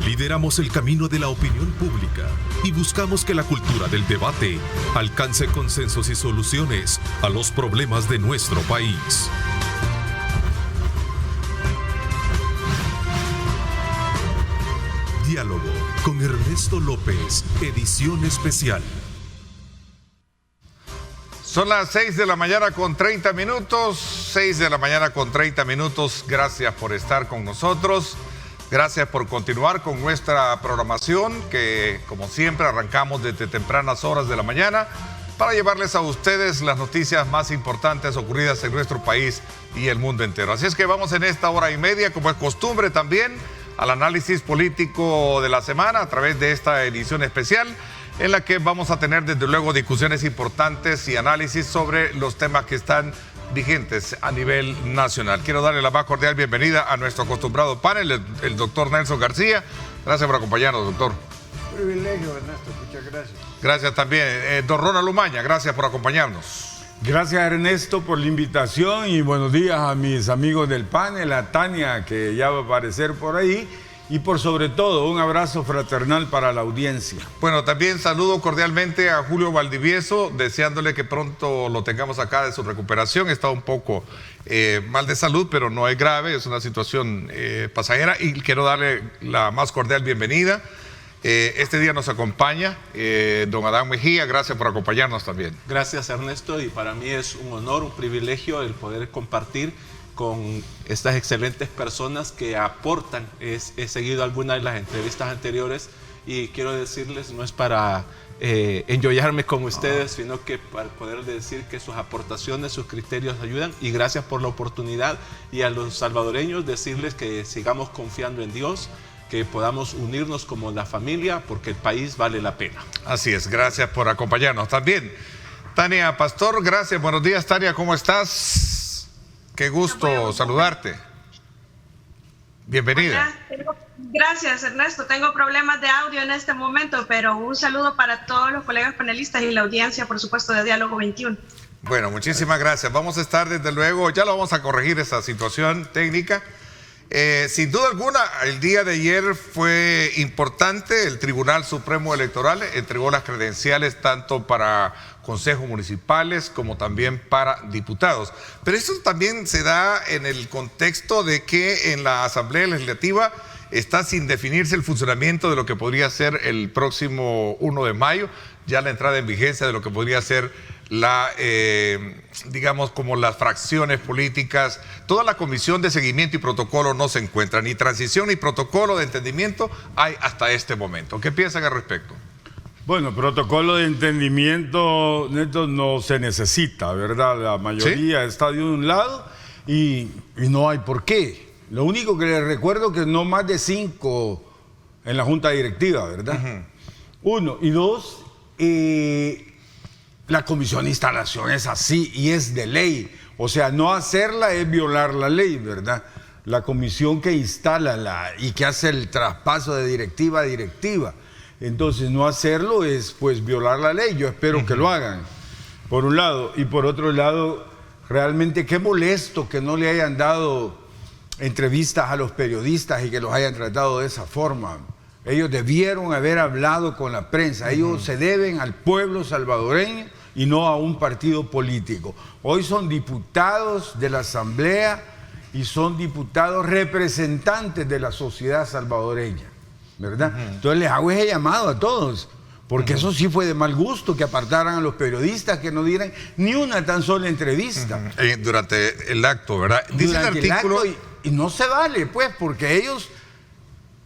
Lideramos el camino de la opinión pública y buscamos que la cultura del debate alcance consensos y soluciones a los problemas de nuestro país. Diálogo con Ernesto López, edición especial. Son las 6 de la mañana con 30 minutos, 6 de la mañana con 30 minutos. Gracias por estar con nosotros. Gracias por continuar con nuestra programación que, como siempre, arrancamos desde tempranas horas de la mañana para llevarles a ustedes las noticias más importantes ocurridas en nuestro país y el mundo entero. Así es que vamos en esta hora y media, como es costumbre también, al análisis político de la semana a través de esta edición especial en la que vamos a tener desde luego discusiones importantes y análisis sobre los temas que están vigentes a nivel nacional. Quiero darle la más cordial bienvenida a nuestro acostumbrado panel, el doctor Nelson García. Gracias por acompañarnos, doctor. Un privilegio, Ernesto, muchas gracias. Gracias también. Don Ronald Umaña, gracias por acompañarnos. Gracias, Ernesto, por la invitación y buenos días a mis amigos del panel, a Tania, que ya va a aparecer por ahí, y por sobre todo un abrazo fraternal para la audiencia. Bueno, también saludo cordialmente a Julio Valdivieso, deseándole que pronto lo tengamos acá de su recuperación. Está un poco mal de salud, pero no es grave, es una situación pasajera, y quiero darle la más cordial bienvenida. Este día nos acompaña don Adán Mejía. Gracias por acompañarnos también. Gracias, Ernesto, y para mí es un honor, un privilegio el poder compartir con estas excelentes personas que aportan. He seguido algunas de las entrevistas anteriores y quiero decirles, no es para enjollarme con ustedes, sino que para poder decir que sus aportaciones, sus criterios ayudan, y gracias por la oportunidad, y a los salvadoreños decirles que sigamos confiando en Dios, que podamos unirnos como la familia, porque el país vale la pena. Así es, gracias por acompañarnos también. Tania Pastor, gracias, buenos días, Tania, ¿cómo estás? Qué gusto saludarte. Bienvenida. Hola, gracias, Ernesto. Tengo problemas de audio en este momento, pero un saludo para todos los colegas panelistas y la audiencia, por supuesto, de Diálogo 21. Bueno, muchísimas gracias. Vamos a estar, desde luego, ya lo vamos a corregir esa situación técnica. Sin duda alguna, el día de ayer fue importante. El Tribunal Supremo Electoral entregó las credenciales tanto para consejos municipales como también para diputados. Pero esto también se da en el contexto de que en la Asamblea Legislativa está sin definirse el funcionamiento de lo que podría ser el próximo 1 de mayo, ya la entrada en vigencia de lo que podría ser la, digamos, como las fracciones políticas. Toda la comisión de seguimiento y protocolo no se encuentra, ni transición ni protocolo de entendimiento hay hasta este momento. ¿Qué piensan al respecto? Bueno, protocolo de entendimiento, Neto, no se necesita, ¿verdad? La mayoría está de un lado y no hay por qué. Lo único que les recuerdo es que no más de 5 en la junta directiva, ¿verdad? Uno. Y dos, la comisión de instalación es así y es de ley. O sea, no hacerla es violar la ley, ¿verdad? La comisión que instala y que hace el traspaso de directiva a directiva. Entonces, no hacerlo es, pues, violar la ley. Yo espero que lo hagan, por un lado. Y por otro lado, realmente qué molesto que no le hayan dado entrevistas a los periodistas y que los hayan tratado de esa forma. Ellos debieron haber hablado con la prensa. Ellos se deben al pueblo salvadoreño y no a un partido político. Hoy son diputados de la Asamblea y son diputados representantes de la sociedad salvadoreña, ¿verdad? Entonces les hago ese llamado a todos, porque eso sí fue de mal gusto, que apartaran a los periodistas, que no dieran ni una tan sola entrevista. Durante el acto, ¿verdad? Dice Durante el artículo... el acto y no se vale, pues, porque ellos,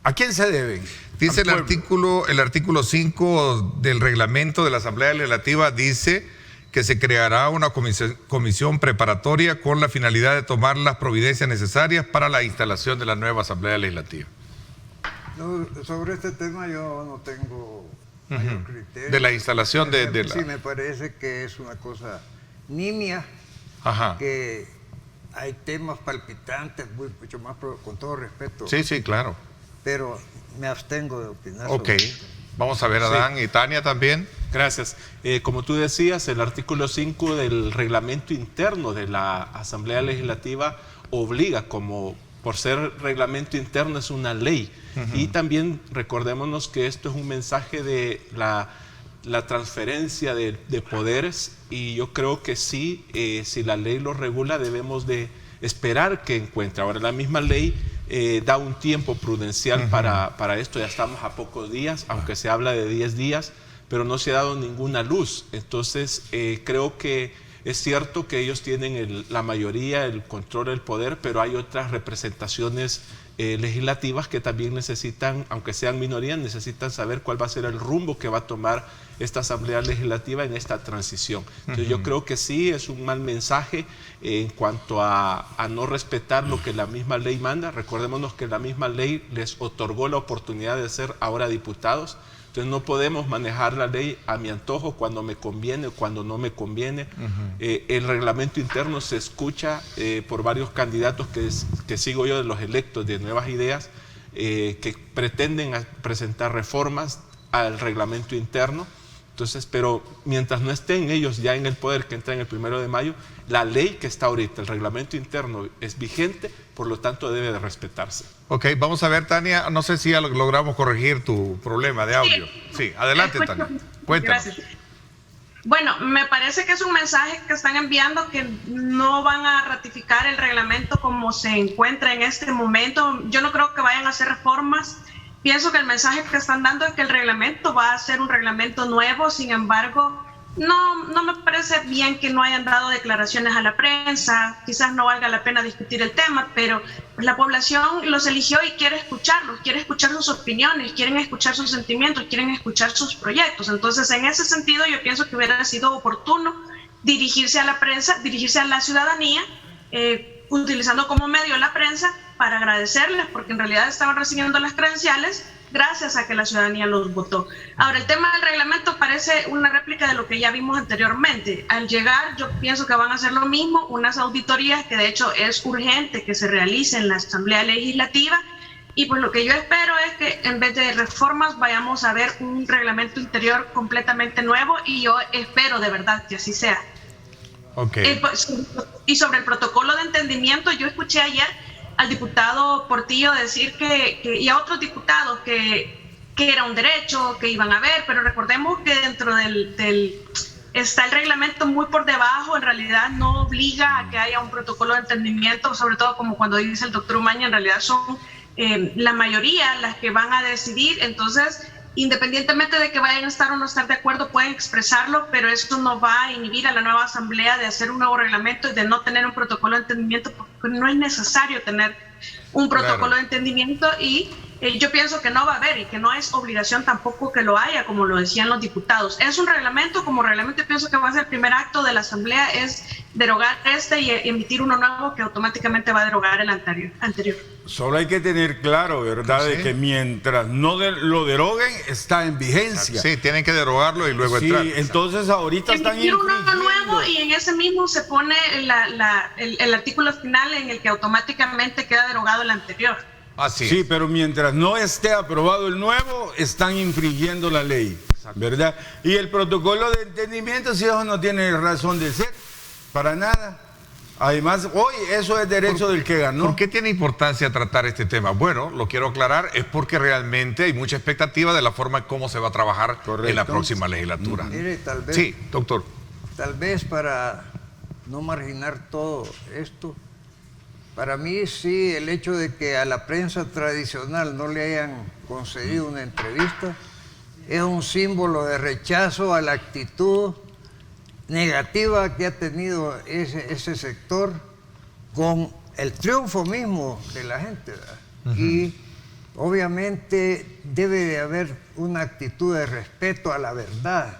¿a quién se deben? Dice el artículo 5 del reglamento de la Asamblea Legislativa, dice que se creará una comisión preparatoria con la finalidad de tomar las providencias necesarias para la instalación de la nueva Asamblea Legislativa. No, sobre este tema yo no tengo mayor criterio. De la instalación de la... Sí, me parece que es una cosa nimia, que hay temas palpitantes, mucho más, con todo respeto. Sí, sí, claro. Pero me abstengo de opinar. Ok, vamos a ver a Adán y Tania también. Gracias. Como tú decías, el artículo 5 del reglamento interno de la Asamblea Legislativa obliga como por ser reglamento interno es una ley. Y también recordémonos que esto es un mensaje de la transferencia de poderes, y yo creo que sí, si la ley lo regula, debemos de esperar que encuentre. Ahora, la misma ley da un tiempo prudencial para esto. Ya estamos a pocos días, aunque se habla de 10 días, pero no se ha dado ninguna luz. Entonces, creo que es cierto que ellos tienen la mayoría, el control del poder, pero hay otras representaciones legislativas que también necesitan, aunque sean minorías, necesitan saber cuál va a ser el rumbo que va a tomar esta Asamblea Legislativa en esta transición. Entonces, yo creo que sí es un mal mensaje en cuanto a no respetar lo que la misma ley manda. Recordémonos que la misma ley les otorgó la oportunidad de ser ahora diputados. Entonces no podemos manejar la ley a mi antojo, cuando me conviene o cuando no me conviene. El reglamento interno se escucha por varios candidatos que sigo yo, de los electos de Nuevas Ideas, que pretenden presentar reformas al reglamento interno. Entonces, pero mientras no estén ellos ya en el poder, que entran el 1 de mayo, la ley que está ahorita, el reglamento interno, es vigente, por lo tanto debe de respetarse. Ok, vamos a ver, Tania, no sé si ya logramos corregir tu problema de audio. Sí, adelante, Tania, cuéntanos. Gracias. Bueno, me parece que es un mensaje que están enviando, que no van a ratificar el reglamento como se encuentra en este momento. Yo no creo que vayan a hacer reformas. Pienso que el mensaje que están dando es que el reglamento va a ser un reglamento nuevo. Sin embargo, no me parece bien que no hayan dado declaraciones a la prensa. Quizás no valga la pena discutir el tema, pero pues la población los eligió y quiere escucharlos, quiere escuchar sus opiniones, quieren escuchar sus sentimientos, quieren escuchar sus proyectos. Entonces, en ese sentido, yo pienso que hubiera sido oportuno dirigirse a la prensa, dirigirse a la ciudadanía, utilizando como medio la prensa, para agradecerles, porque en realidad estaban recibiendo las credenciales gracias a que la ciudadanía los votó. Ahora, el tema del reglamento parece una réplica de lo que ya vimos anteriormente. Al llegar, yo pienso que van a hacer lo mismo, unas auditorías que de hecho es urgente que se realicen en la Asamblea Legislativa, y pues lo que yo espero es que en vez de reformas vayamos a ver un reglamento interior completamente nuevo, y yo espero de verdad que así sea. Okay. Y sobre el protocolo de entendimiento, yo escuché ayer al diputado Portillo decir y a otros diputados que era un derecho, que iban a ver, pero recordemos que dentro está el reglamento muy por debajo. En realidad no obliga a que haya un protocolo de entendimiento, sobre todo como cuando dice el doctor Umaña, en realidad son la mayoría las que van a decidir. Entonces, independientemente de que vayan a estar o no estar de acuerdo, pueden expresarlo, pero esto no va a inhibir a la nueva Asamblea de hacer un nuevo reglamento y de no tener un protocolo de entendimiento, porque no es necesario tener un protocolo de entendimiento, y yo pienso que no va a haber, y que no es obligación tampoco que lo haya, como lo decían los diputados. Es un reglamento, como reglamento pienso que va a ser el primer acto de la Asamblea, es derogar y emitir uno nuevo que automáticamente va a derogar el anterior. Solo hay que tener claro, ¿verdad?, sí, de que mientras no lo deroguen, está en vigencia. Sí, tienen que derogarlo y luego entrar. Sí, entonces ahorita están emitir uno nuevo, y en ese mismo se pone el artículo final en el que automáticamente queda derogado el anterior. Así sí, es. pero mientras no esté aprobado el nuevo, están infringiendo la ley, ¿verdad? Y el protocolo de entendimiento, si eso no tiene razón de ser, para nada. Además, hoy eso es derecho del que ganó. ¿Por qué tiene importancia tratar este tema? Bueno, lo quiero aclarar, es porque realmente hay mucha expectativa de la forma en cómo se va a trabajar en la próxima legislatura. Mire, tal vez, sí, doctor. Tal vez para no marginar todo esto, para mí sí, el hecho de que a la prensa tradicional no le hayan concedido una entrevista es un símbolo de rechazo a la actitud negativa que ha tenido ese sector con el triunfo mismo de la gente, ¿verdad? Y obviamente debe de haber una actitud de respeto a la verdad,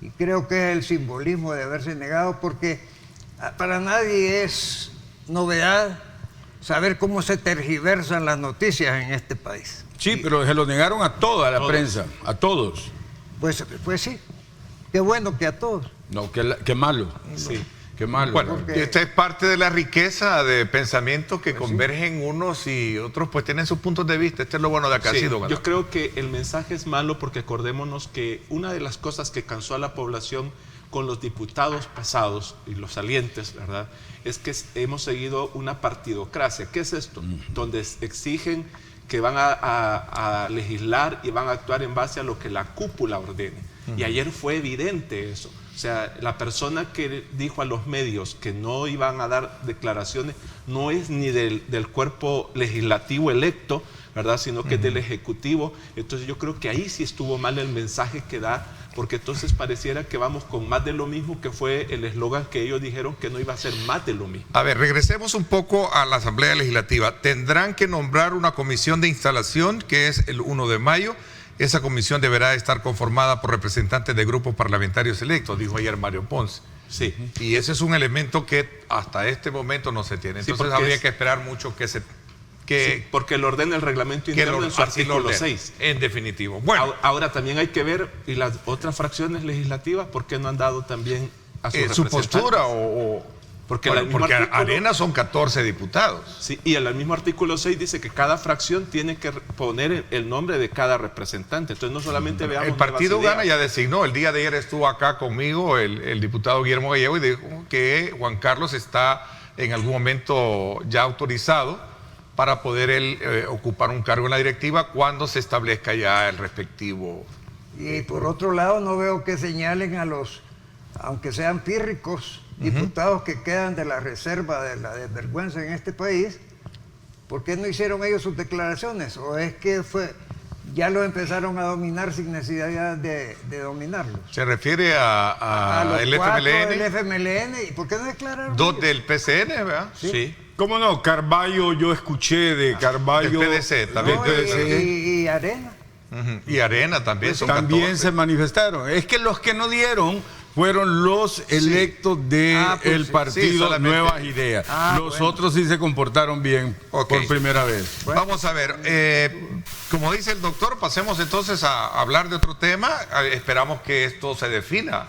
y creo que es el simbolismo de haberse negado, porque para nadie es novedad saber cómo se tergiversan las noticias en este país. Sí, pero se lo negaron a toda la prensa, a todos. Pues sí, qué bueno que a todos. No, qué malo. Sí, qué malo. Bueno, esta es parte de la riqueza de pensamiento que convergen unos y otros, pues tienen sus puntos de vista. Este es lo bueno de acá. Sí, sido, yo creo que el mensaje es malo, porque acordémonos que una de las cosas que cansó a la población con los diputados pasados y los salientes, ¿verdad? Es que hemos seguido una partidocracia. ¿Qué es esto? Donde exigen que van a legislar y van a actuar en base a lo que la cúpula ordene. Y ayer fue evidente eso. O sea, la persona que dijo a los medios que no iban a dar declaraciones no es ni del cuerpo legislativo electo, ¿verdad? Sino que es del Ejecutivo. Entonces yo creo que ahí sí estuvo mal el mensaje que da, porque entonces pareciera que vamos con más de lo mismo, que fue el eslogan que ellos dijeron que no iba a ser más de lo mismo. A ver, regresemos un poco a la Asamblea Legislativa. Tendrán que nombrar una comisión de instalación, que es el 1 de mayo. Esa comisión deberá estar conformada por representantes de grupos parlamentarios electos, dijo ayer Mario Ponce. Sí. Y ese es un elemento que hasta este momento no se tiene. Entonces Sí, habría que esperar mucho que se... Sí, porque lo ordena el reglamento interno en su artículo 6. En definitivo. Bueno. Ahora también hay que ver, y las otras fracciones legislativas, ¿por qué no han dado también a sus su representantes? postura Porque, bueno, porque Arena son 14 diputados. Sí, y el mismo artículo 6 dice que cada fracción tiene que poner el nombre de cada representante. Entonces no solamente veamos... El partido Gana ya designó. El día de ayer estuvo acá conmigo el diputado Guillermo Gallego y dijo que Juan Carlos está en algún momento ya autorizado para poder él ocupar un cargo en la directiva cuando se establezca ya el respectivo. Y por otro lado, no veo que señalen a los, aunque sean pírricos, diputados que quedan de la reserva de la desvergüenza en este país. ¿Por qué no hicieron ellos sus declaraciones? ¿O es que ya lo empezaron a dominar sin necesidad de dominarlos? Se refiere a los el cuatro FMLN. del FMLN. ¿Y por qué no declararon? 2 ellos? del PCN, ¿verdad? Sí. ¿Cómo no? Carballo, yo escuché de Carballo. Del PDC también. No, Del PDC. y Arena. Y Arena también son También 14. se manifestaron. Es que los que no dieron fueron los electos del sí, partido solamente. Nuevas Ideas. Los bueno. otros sí se comportaron bien Ok. por primera vez. Bueno. Vamos a ver, como dice el doctor, pasemos entonces a hablar de otro tema. Esperamos que esto se defina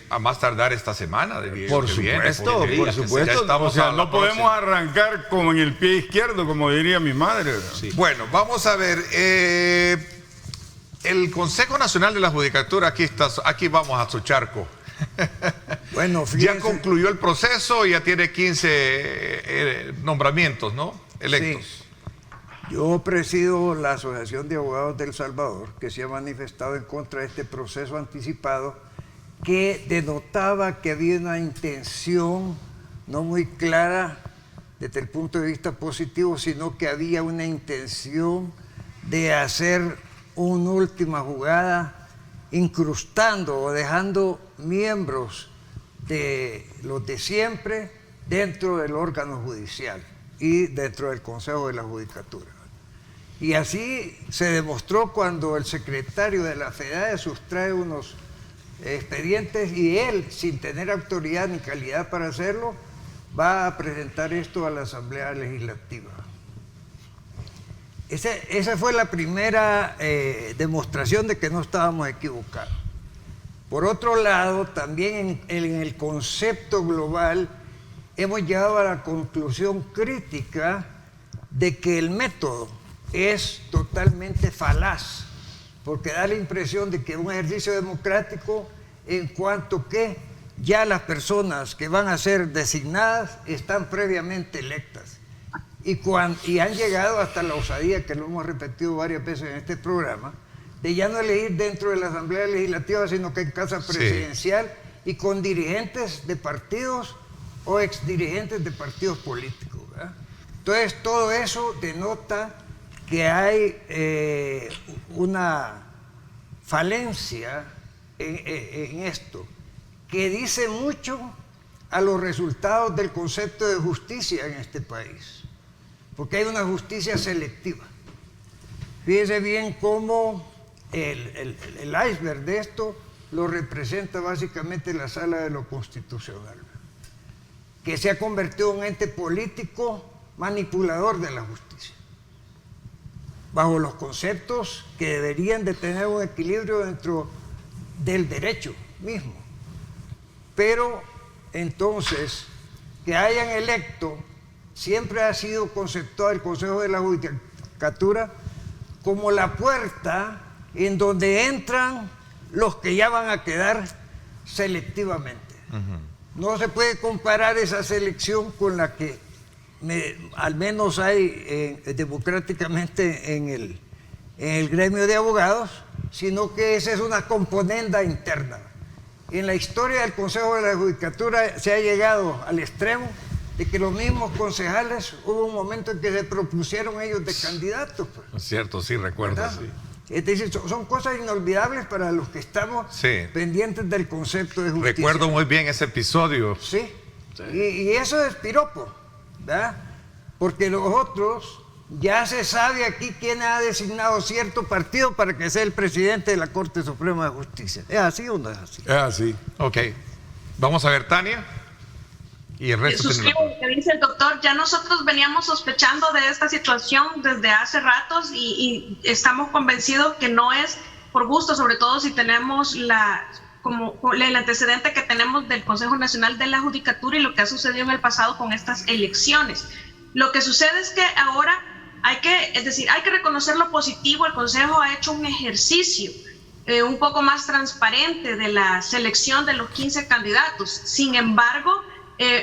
a más tardar esta semana. Por supuesto, por supuesto. O sea, no podemos arrancar como en el pie izquierdo, como diría mi madre. Sí. Bueno, vamos a ver. El Consejo Nacional de la Judicatura, aquí vamos a su charco. Bueno, Ya fíjense. concluyó el proceso, ya tiene 15 nombramientos, ¿no? Electos. Sí. Yo presido la Asociación de Abogados del Salvador, que se ha manifestado en contra de este proceso anticipado, que denotaba que había una intención no muy clara desde el punto de vista positivo, sino que había una intención de hacer una última jugada incrustando o dejando miembros de los de siempre dentro del órgano judicial y dentro del Consejo de la Judicatura. Y así se demostró cuando el secretario de la FEDAE sustrae unos expedientes y él, sin tener autoridad ni calidad para hacerlo, va a presentar esto a la Asamblea Legislativa. Esa fue la primera demostración de que no estábamos equivocados. Por otro lado, también en el concepto global hemos llegado a la conclusión crítica de que el método es totalmente falaz, porque da la impresión de que es un ejercicio democrático en cuanto que ya las personas que van a ser designadas están previamente electas. Y han llegado hasta la osadía, que lo hemos repetido varias veces en este programa, de ya no elegir dentro de la Asamblea Legislativa, sino que en casa presidencial y con dirigentes de partidos o exdirigentes de partidos políticos, ¿verdad? Entonces, todo eso denota que hay una falencia en esto, que dice mucho a los resultados del concepto de justicia en este país. Porque hay una justicia selectiva. Fíjense bien cómo el iceberg de esto lo representa básicamente la Sala de lo Constitucional, que se ha convertido en un ente político manipulador de la justicia, bajo los conceptos que deberían de tener un equilibrio dentro del derecho mismo. Pero entonces, que hayan electo, siempre ha sido conceptuado el Consejo de la Judicatura como la puerta en donde entran los que ya van a quedar selectivamente. No se puede comparar esa selección con la que al menos hay democráticamente en el gremio de abogados, sino que esa es una componenda interna. En la historia del Consejo de la Judicatura se ha llegado al extremo de que los mismos concejales, hubo un momento en que se propusieron ellos de candidatos. Pues. Es cierto, sí, recuerdo. Sí. Es decir, son cosas inolvidables para los que estamos pendientes del concepto de justicia. Recuerdo muy bien ese episodio. Sí, y eso es piropo, ¿verdad? Porque los otros, ya se sabe aquí quién ha designado cierto partido para que sea el presidente de la Corte Suprema de Justicia. ¿Es así o no es así? Es así. Ok. Vamos a ver, Tania. Y el resto suscribo lo que dice el doctor. Ya nosotros veníamos sospechando de esta situación desde hace ratos y estamos convencidos que no es por gusto, sobre todo si tenemos como el antecedente que tenemos del Consejo Nacional de la Judicatura y lo que ha sucedido en el pasado con estas elecciones. Lo que sucede es que ahora hay que reconocer lo positivo. El Consejo ha hecho un ejercicio un poco más transparente de la selección de los 15 candidatos. Sin embargo,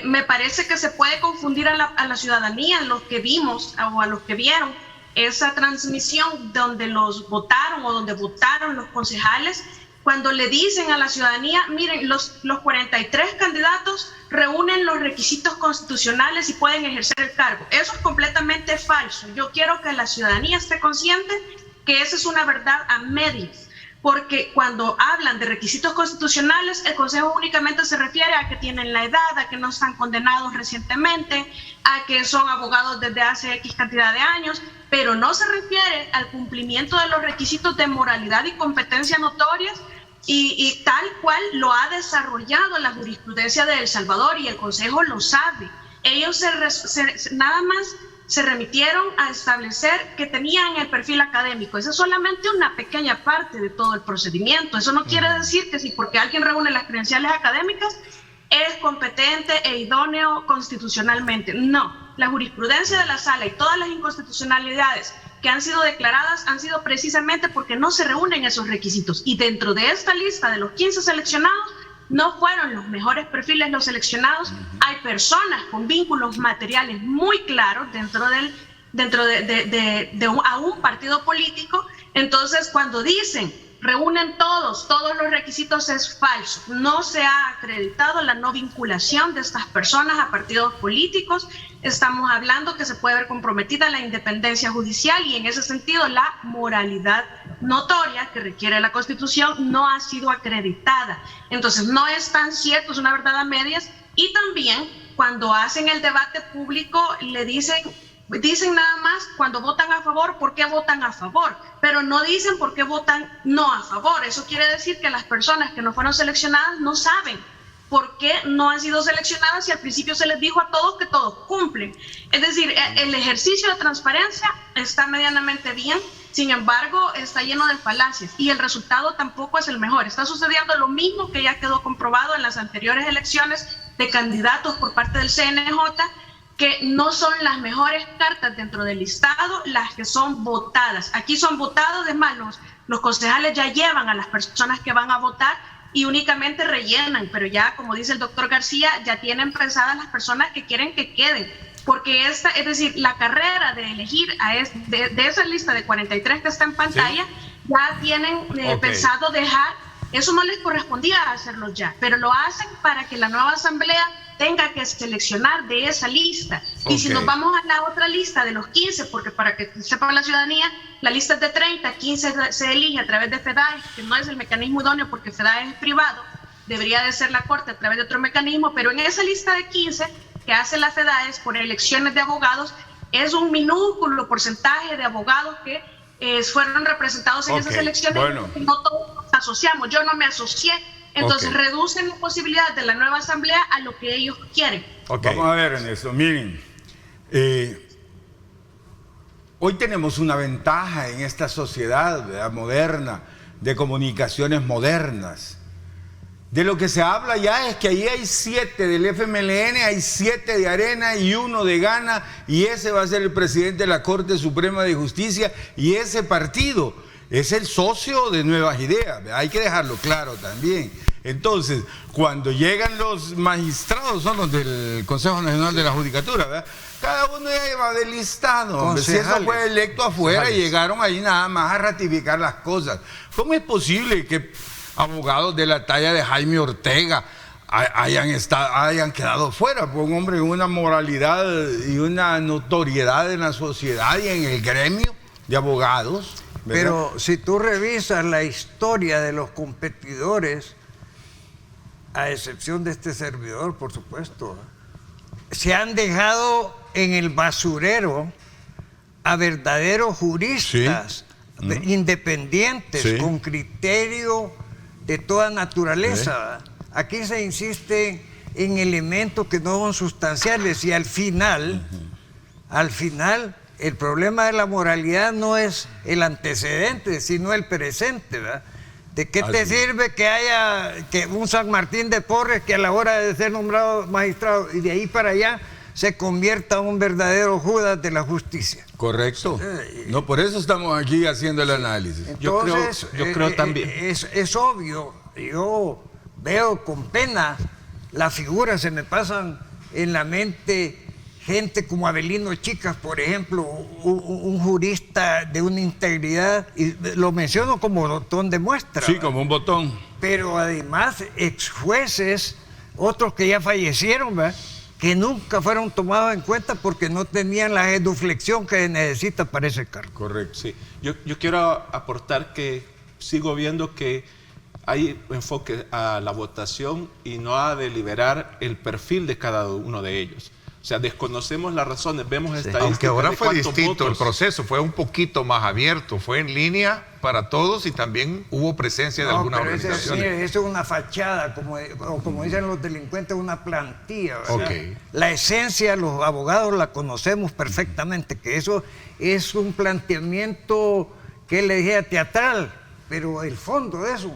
me parece que se puede confundir a la ciudadanía, los que vimos o a los que vieron esa transmisión donde los votaron o donde votaron los concejales, cuando le dicen a la ciudadanía, miren, los 43 candidatos reúnen los requisitos constitucionales y pueden ejercer el cargo. Eso es completamente falso. Yo quiero que la ciudadanía esté consciente que esa es una verdad a medias. Porque cuando hablan de requisitos constitucionales, el Consejo únicamente se refiere a que tienen la edad, a que no están condenados recientemente, a que son abogados desde hace X cantidad de años, pero no se refiere al cumplimiento de los requisitos de moralidad y competencia notorias y tal cual lo ha desarrollado la jurisprudencia de El Salvador, y el Consejo lo sabe. Ellos nada más se remitieron a establecer que tenían el perfil académico. Esa es solamente una pequeña parte de todo el procedimiento. Eso no quiere decir que si porque alguien reúne las credenciales académicas es competente e idóneo constitucionalmente. No, la jurisprudencia de la Sala y todas las inconstitucionalidades que han sido declaradas han sido precisamente porque no se reúnen esos requisitos. Y dentro de esta lista de los 15 seleccionados, no fueron los mejores perfiles los seleccionados. Hay personas con vínculos materiales muy claros dentro de un partido político. Entonces, cuando dicen reúnen todos los requisitos, es falso. No se ha acreditado la no vinculación de estas personas a partidos políticos. Estamos hablando que se puede ver comprometida la independencia judicial y en ese sentido la moralidad notoria que requiere la Constitución no ha sido acreditada. Entonces no es tan cierto, es una verdad a medias. Y también cuando hacen el debate público le dicen nada más cuando votan a favor, ¿por qué votan a favor? Pero no dicen por qué votan no a favor. Eso quiere decir que las personas que no fueron seleccionadas no saben por qué no han sido seleccionadas y al principio se les dijo a todos que todos cumplen. Es decir, el ejercicio de transparencia está medianamente bien, sin embargo está lleno de falacias y el resultado tampoco es el mejor. Está sucediendo lo mismo que ya quedó comprobado en las anteriores elecciones de candidatos por parte del CNJ, que no son las mejores cartas dentro del listado las que son votadas. Aquí son votados, es más, los concejales ya llevan a las personas que van a votar y únicamente rellenan, pero ya, como dice el doctor García, ya tienen pensadas las personas que quieren que queden, porque es decir, la carrera de elegir de esa lista de 43 que está en pantalla, ya tienen pensado dejar, eso no les correspondía hacerlo ya, pero lo hacen para que la nueva asamblea tenga que seleccionar de esa lista. Y si nos vamos a la otra lista de los 15, porque para que sepa la ciudadanía, la lista es de 30, 15 se elige a través de FEDAE, que no es el mecanismo idóneo porque FEDAE es privado, debería de ser la Corte a través de otro mecanismo, pero en esa lista de 15 que hace la FEDAE por elecciones de abogados, es un minúsculo porcentaje de abogados que fueron representados en esas elecciones. Bueno. No todos nos asociamos, yo no me asocié. Entonces reducen la posibilidad de la nueva asamblea a lo que ellos quieren. Vamos a ver en eso. Miren, hoy tenemos una ventaja en esta sociedad, ¿verdad?, moderna, de comunicaciones modernas. De lo que se habla ya es que ahí hay 7 del FMLN, hay 7 de Arena y 1 de Gana, y ese va a ser el presidente de la Corte Suprema de Justicia, y ese partido es el socio de Nuevas Ideas, hay que dejarlo claro también. Entonces, cuando llegan los magistrados, son los del Consejo Nacional de la Judicatura, ¿verdad? Cada uno ya lleva del listado. Si eso fue electo afuera y llegaron ahí nada más a ratificar las cosas. ¿Cómo es posible que abogados de la talla de Jaime Ortega hayan quedado fuera? Por un hombre con una moralidad y una notoriedad en la sociedad y en el gremio de abogados, ¿verdad? Pero si tú revisas la historia de los competidores, a excepción de este servidor, por supuesto, se han dejado en el basurero a verdaderos juristas independientes, con criterio de toda naturaleza. Aquí se insiste en elementos que no son sustanciales y al final, el problema de la moralidad no es el antecedente, sino el presente, ¿verdad? ¿De qué te sirve que haya un San Martín de Porres que a la hora de ser nombrado magistrado y de ahí para allá se convierta en un verdadero Judas de la justicia? Correcto. No, por eso estamos aquí haciendo el análisis. Entonces, yo creo también. Es obvio, yo veo con pena las figuras, se me pasan en la mente gente como Avelino Chicas, por ejemplo, un jurista de una integridad, y lo menciono como botón de muestra. Sí, como un botón. Pero además, ex jueces, otros que ya fallecieron, ¿verdad?, que nunca fueron tomados en cuenta porque no tenían la genuflexión que necesita para ese cargo. Correcto. Sí, yo quiero aportar que sigo viendo que hay enfoque a la votación y no a deliberar el perfil de cada uno de ellos. O sea, desconocemos las razones, vemos estadísticas. Aunque ahora de fue cuántos distinto el votos. proceso, fue un poquito más abierto, fue en línea para todos y también hubo presencia de algunas organizaciones. Eso es una fachada, como dicen los delincuentes, una plantilla, ¿verdad? Okay. La esencia, los abogados la conocemos perfectamente, que eso es un planteamiento que le dije teatral, pero el fondo de eso,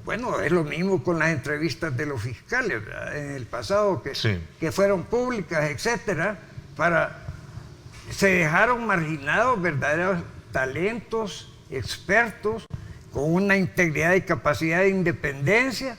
bueno, es lo mismo con las entrevistas de los fiscales, ¿verdad?, en el pasado, que fueron públicas, etcétera, se dejaron marginados verdaderos talentos, expertos, con una integridad y capacidad de independencia,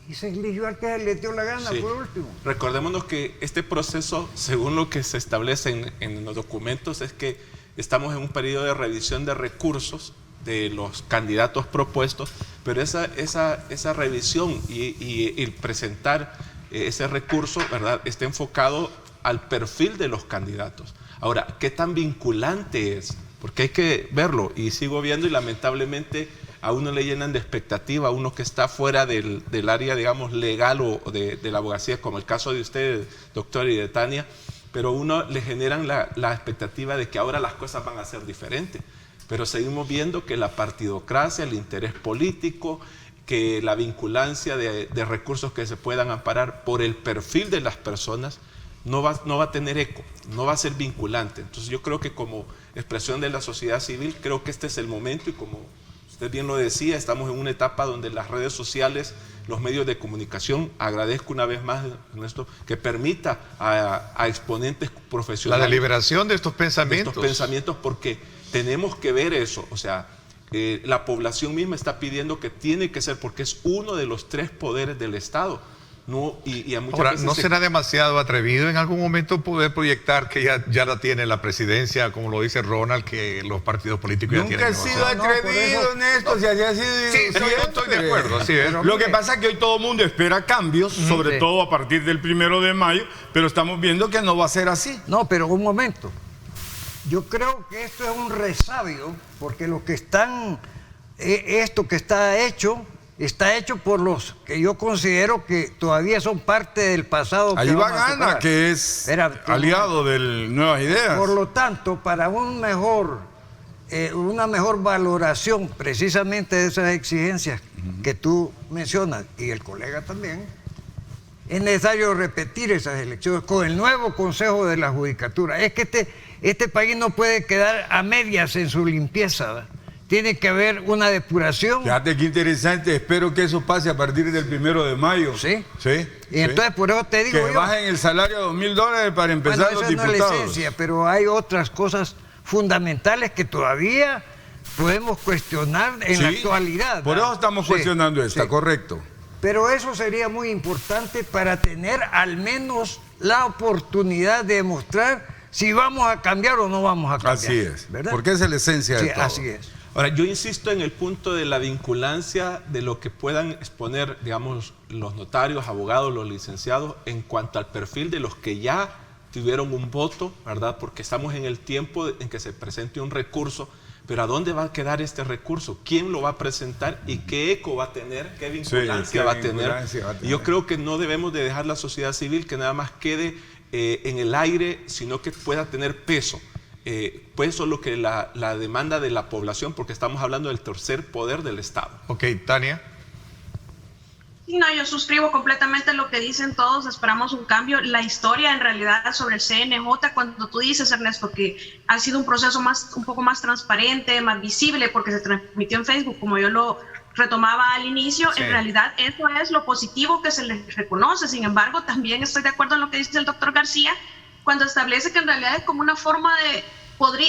y se eligió al que se le dio la gana, por último. Recordémonos que este proceso, según lo que se establece en los documentos, es que estamos en un periodo de revisión de recursos de los candidatos propuestos, pero esa revisión y el presentar ese recurso, ¿verdad?, está enfocado al perfil de los candidatos. Ahora, ¿qué tan vinculante es? Porque hay que verlo, y sigo viendo, y lamentablemente a uno le llenan de expectativa, a uno que está fuera del área, digamos, legal o de la abogacía, como el caso de usted, doctor, y de Tania, pero a uno le generan la expectativa de que ahora las cosas van a ser diferentes. Pero seguimos viendo que la partidocracia, el interés político, que la vinculancia de recursos que se puedan amparar por el perfil de las personas no va a tener eco, no va a ser vinculante. Entonces yo creo que como expresión de la sociedad civil, creo que este es el momento, y como usted bien lo decía, estamos en una etapa donde las redes sociales, los medios de comunicación, agradezco una vez más, Ernesto, que permita a exponentes profesionales la deliberación de estos pensamientos. Porque tenemos que ver eso, o sea, la población misma está pidiendo que tiene que ser, porque es uno de los 3 poderes del Estado. No, y a muchas Ahora, veces ¿no será demasiado atrevido en algún momento poder proyectar que ya la tiene la presidencia, como lo dice Ronald, que los partidos políticos nunca ya tienen? Nunca ha sido atrevido, Néstor, si haya sido... Sí, yo estoy de acuerdo, así es. Lo que pasa es que hoy todo el mundo espera cambios, sobre todo a partir del 1 de mayo, pero estamos viendo que no va a ser así. No, pero un momento. Yo creo que esto es un resabio, porque lo que esto que está hecho por los que yo considero que todavía son parte del pasado. Ahí va Gana, que es aliado del Nuevas Ideas. Por lo tanto, para una mejor valoración precisamente de esas exigencias que tú mencionas, y el colega también, es necesario repetir esas elecciones con el nuevo Consejo de la Judicatura. Es que este país no puede quedar a medias en su limpieza, ¿verdad? Tiene que haber una depuración. Fíjate qué interesante, espero que eso pase a partir del 1 de mayo. Sí. Sí. Y entonces por eso te digo que bajen el salario a $2,000 para empezar los diputados. No es la esencia, pero hay otras cosas fundamentales que todavía podemos cuestionar en la actualidad. Por eso estamos cuestionando esta, correcto. Pero eso sería muy importante para tener al menos la oportunidad de demostrar si vamos a cambiar o no vamos a cambiar. Así es, ¿verdad? Porque esa es la esencia de todo. Así es. Ahora, yo insisto en el punto de la vinculancia de lo que puedan exponer, digamos, los notarios, abogados, los licenciados, en cuanto al perfil de los que ya tuvieron un voto, ¿verdad? Porque estamos en el tiempo en que se presente un recurso, pero ¿a dónde va a quedar este recurso? ¿Quién lo va a presentar y qué eco va a tener? ¿Qué vinculancia va a tener? Y yo creo que no debemos de dejar la sociedad civil que nada más quede en el aire, sino que pueda tener peso. Pues eso es lo que la demanda de la población, porque estamos hablando del tercer poder del Estado. Ok, Tania. No, yo suscribo completamente lo que dicen todos, esperamos un cambio. La historia en realidad sobre el CNJ, cuando tú dices, Ernesto, que ha sido un proceso un poco más transparente, más visible, porque se transmitió en Facebook, como yo lo retomaba al inicio, en realidad eso es lo positivo que se les reconoce. Sin embargo, también estoy de acuerdo en lo que dice el doctor García, cuando establece que en realidad es como una forma de...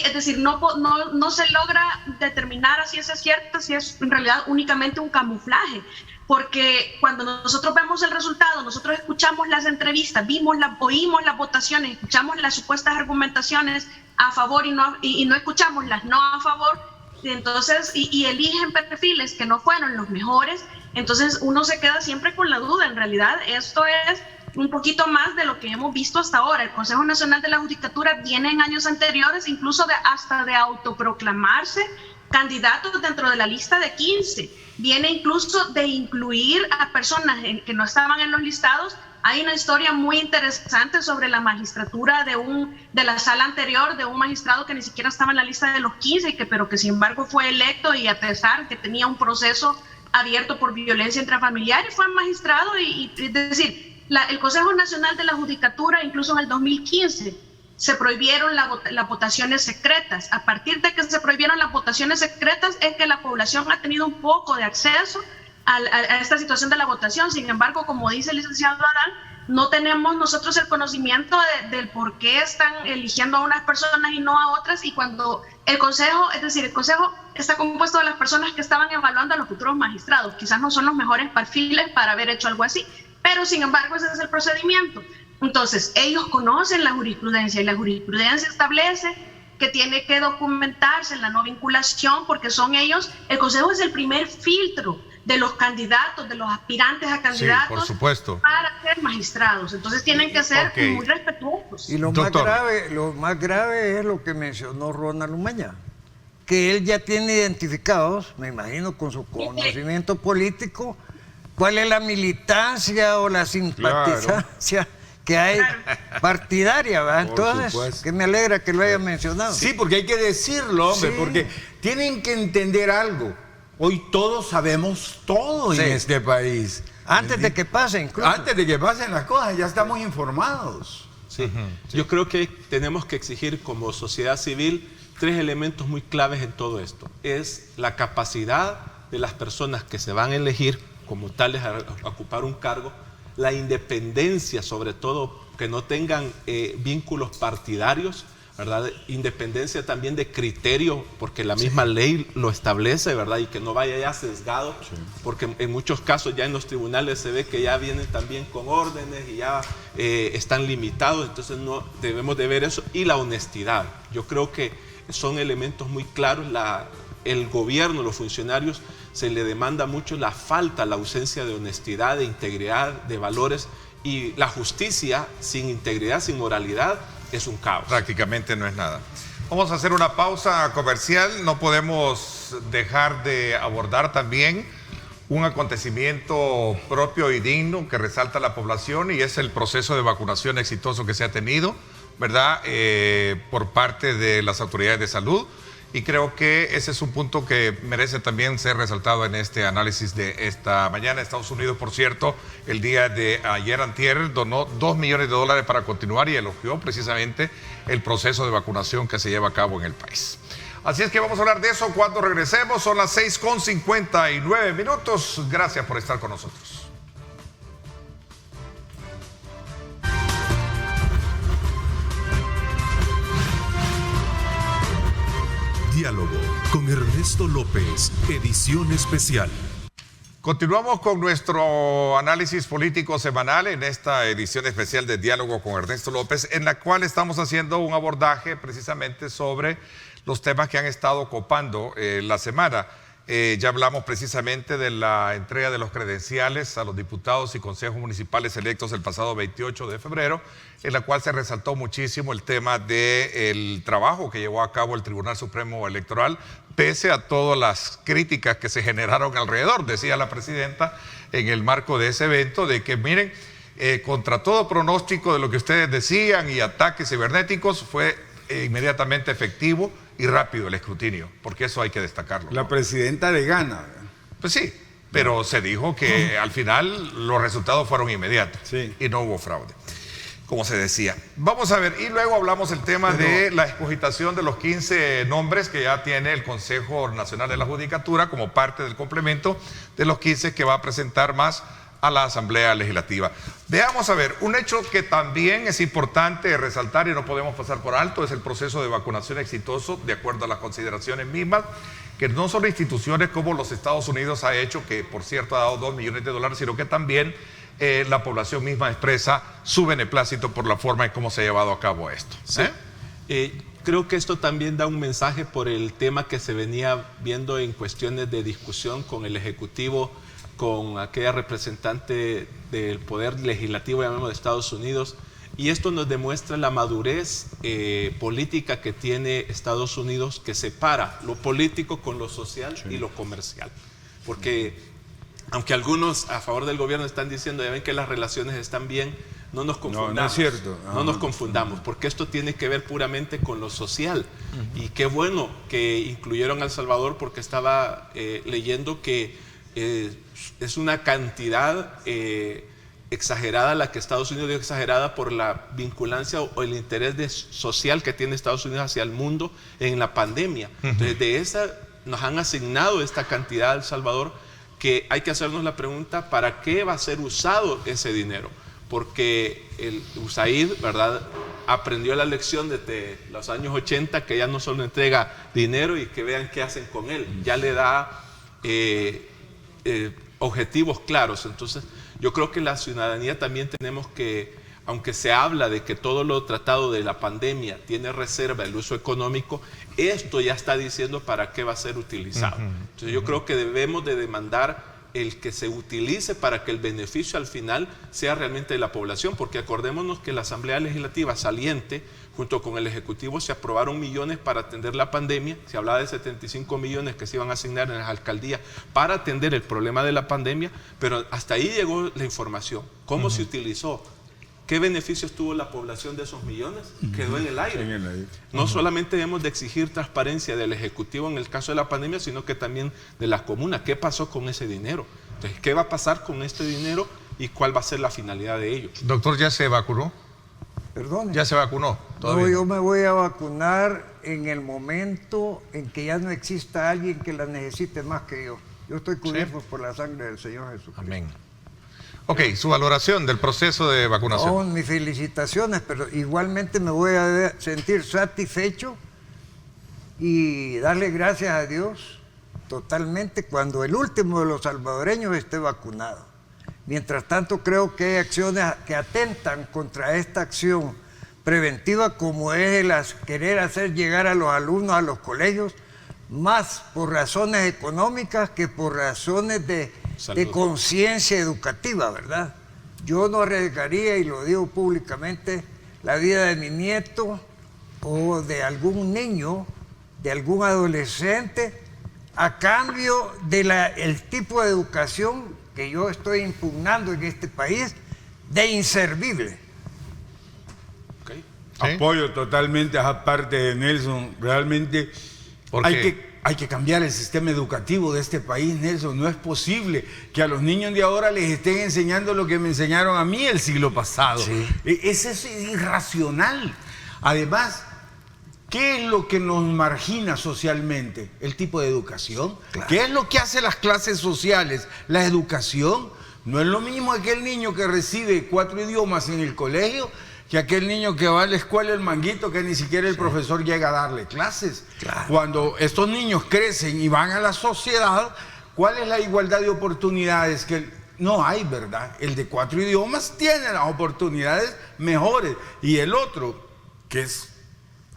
es decir, no se logra determinar si eso es cierto, si es en realidad únicamente un camuflaje, porque cuando nosotros vemos el resultado, nosotros escuchamos las entrevistas, oímos las votaciones, escuchamos las supuestas argumentaciones a favor y no escuchamos las no a favor, entonces, y eligen perfiles que no fueron los mejores, entonces uno se queda siempre con la duda. En realidad esto es un poquito más de lo que hemos visto hasta ahora. El Consejo Nacional de la Judicatura viene en años anteriores incluso hasta de autoproclamarse candidatos dentro de la lista de 15. Viene incluso de incluir a personas que no estaban en los listados. Hay una historia muy interesante sobre la magistratura de la sala anterior, de un magistrado que ni siquiera estaba en la lista de los 15, pero que sin embargo fue electo, y a pesar que tenía un proceso abierto por violencia intrafamiliar, y fue magistrado. Es decir, el Consejo Nacional de la Judicatura, incluso en el 2015, se prohibieron las votaciones secretas. A partir de que se prohibieron las votaciones secretas es que la población ha tenido un poco de acceso a esta situación de la votación. Sin embargo, como dice el licenciado Adán, no tenemos nosotros el conocimiento del por qué están eligiendo a unas personas y no a otras, y cuando el Consejo, es decir, el Consejo está compuesto de las personas que estaban evaluando a los futuros magistrados. Quizás no son los mejores perfiles para haber hecho algo así, pero sin embargo ese es el procedimiento. Entonces, ellos conocen la jurisprudencia, y la jurisprudencia establece que tiene que documentarse la no vinculación, porque son ellos, el Consejo es el primer filtro de los candidatos, de los aspirantes a candidatos, por supuesto, para ser magistrados. Entonces tienen que ser muy respetuosos. Y lo más grave es lo que mencionó Ronald Umaña, que él ya tiene identificados, me imagino con su conocimiento político, cuál es la militancia o la simpatizancia que hay partidaria, ¿verdad? Entonces, que me alegra que lo haya mencionado. Sí, porque hay que decirlo, hombre, porque tienen que entender algo. Hoy todos sabemos todo en este país. Antes de que pasen, incluso. Antes de que pasen las cosas, ya estamos informados. Sí. Yo creo que tenemos que exigir como sociedad civil 3 elementos muy claves en todo esto. Es la capacidad de las personas que se van a elegir como tales a ocupar un cargo, la independencia, sobre todo, que no tengan vínculos partidarios, ¿verdad? Independencia también de criterio, porque la misma ley lo establece, ¿verdad? Y que no vaya ya sesgado, porque en muchos casos ya en los tribunales se ve que ya vienen también con órdenes y ya están limitados, entonces no debemos de ver eso. Y la honestidad, yo creo que son elementos muy claros. El gobierno, los funcionarios, se le demanda mucho la ausencia de honestidad, de integridad, de valores, y la justicia sin integridad, sin moralidad, es un caos. Prácticamente no es nada. Vamos a hacer una pausa comercial. No podemos dejar de abordar también un acontecimiento propio y digno que resalta la población, y es el proceso de vacunación exitoso que se ha tenido, ¿verdad? Por parte de las autoridades de salud. Y creo que ese es un punto que merece también ser resaltado en este análisis de esta mañana. Estados Unidos, por cierto, el día de ayer antier donó $2 millones para continuar, y elogió precisamente el proceso de vacunación que se lleva a cabo en el país. Así es que vamos a hablar de eso cuando regresemos. Son las 6:59. Gracias por estar con nosotros. Diálogo con Ernesto Ernesto López, edición especial. Continuamos con nuestro análisis político semanal en esta edición especial de Diálogo con Ernesto López, en la cual estamos haciendo un abordaje precisamente sobre los temas que han estado copando la semana. Ya hablamos precisamente de la entrega de los credenciales a los diputados y consejos municipales electos el pasado 28 de febrero, en la cual se resaltó muchísimo el tema del trabajo que llevó a cabo el Tribunal Supremo Electoral, pese a todas las críticas que se generaron alrededor, decía la presidenta en el marco de ese evento, de que miren, contra todo pronóstico de lo que ustedes decían y ataques cibernéticos, fue inmediatamente efectivo y rápido el escrutinio, porque eso hay que destacarlo. La presidenta le gana. Pues sí, pero se dijo que al final los resultados fueron inmediatos y no hubo fraude, como se decía. Vamos a ver, y luego hablamos el tema de la escogitación de los 15 nombres que ya tiene el Consejo Nacional de la Judicatura como parte del complemento de los 15 que va a presentar más a la Asamblea Legislativa. Veamos a ver, un hecho que también es importante resaltar y no podemos pasar por alto es el proceso de vacunación exitoso, de acuerdo a las consideraciones mismas, que no solo instituciones como los Estados Unidos ha hecho, que por cierto ha dado $2 millones, sino que también la población misma expresa su beneplácito por la forma en cómo se ha llevado a cabo esto. Creo que esto también da un mensaje por el tema que se venía viendo en cuestiones de discusión con el Ejecutivo, con aquella representante del Poder Legislativo, llamemos, de Estados Unidos, y esto nos demuestra la madurez política que tiene Estados Unidos, que separa lo político con lo social y lo comercial. Porque aunque algunos a favor del gobierno están diciendo, ya ven que las relaciones están bien, no nos confundamos. No es cierto. No nos confundamos, porque esto tiene que ver puramente con lo social. Y qué bueno que incluyeron a El Salvador, porque estaba leyendo que es una cantidad exagerada la que Estados Unidos dio, exagerada por la vinculancia o el interés social que tiene Estados Unidos hacia el mundo en la pandemia. Entonces, de esa nos han asignado esta cantidad a El Salvador, que hay que hacernos la pregunta, ¿para qué va a ser usado ese dinero? Porque el USAID, ¿verdad?, aprendió la lección desde los años 80, que ya no solo entrega dinero y que vean qué hacen con él, ya le da objetivos claros. Entonces yo creo que la ciudadanía también tenemos que, aunque se habla de que todo lo tratado de la pandemia tiene reserva el uso económico, esto ya está diciendo para qué va a ser utilizado. Entonces yo creo que debemos de demandar el que se utilice para que el beneficio al final sea realmente de la población, porque acordémonos que la Asamblea Legislativa saliente, junto con el Ejecutivo, se aprobaron millones para atender la pandemia. Se hablaba de 75 millones que se iban a asignar en las alcaldías para atender el problema de la pandemia, pero hasta ahí llegó la información. ¿Cómo se utilizó? ¿Qué beneficios tuvo la población de esos millones? Quedó en el aire. No solamente debemos de exigir transparencia del Ejecutivo en el caso de la pandemia, sino que también de las comunas. ¿Qué pasó con ese dinero? Entonces, ¿qué va a pasar con este dinero y cuál va a ser la finalidad de ello? Doctor, ¿ya se vacunó? Perdón. ¿Ya se vacunó? No, yo me voy a vacunar en el momento en que ya no exista alguien que la necesite más que yo. Yo estoy cubierto por la sangre del Señor Jesucristo. Amén. Ok, su valoración del proceso de vacunación. No, mis felicitaciones, pero igualmente me voy a sentir satisfecho y darle gracias a Dios totalmente cuando el último de los salvadoreños esté vacunado. Mientras tanto, creo que hay acciones que atentan contra esta acción preventiva, como es el querer hacer llegar a los alumnos a los colegios, más por razones económicas que por razones de conciencia educativa, ¿verdad? Yo no arriesgaría, y lo digo públicamente, la vida de mi nieto o de algún niño, de algún adolescente, a cambio del tipo de educación que yo estoy impugnando en este país, de inservible. Okay. ¿Sí? Apoyo totalmente a esa parte de Nelson. Realmente hay que cambiar el sistema educativo de este país, Nelson. No es posible que a los niños de ahora les estén enseñando lo que me enseñaron a mí el siglo pasado. Sí. Es irracional. Además, ¿qué es lo que nos margina socialmente? El tipo de educación. Claro. ¿Qué es lo que hace las clases sociales? La educación. No es lo mismo aquel niño que recibe 4 idiomas en el colegio que aquel niño que va a la escuela, el manguito, que ni siquiera el profesor llega a darle clases. Claro. Cuando estos niños crecen y van a la sociedad, ¿cuál es la igualdad de oportunidades? Que no hay, ¿verdad? El de 4 idiomas tiene las oportunidades mejores, y el otro, que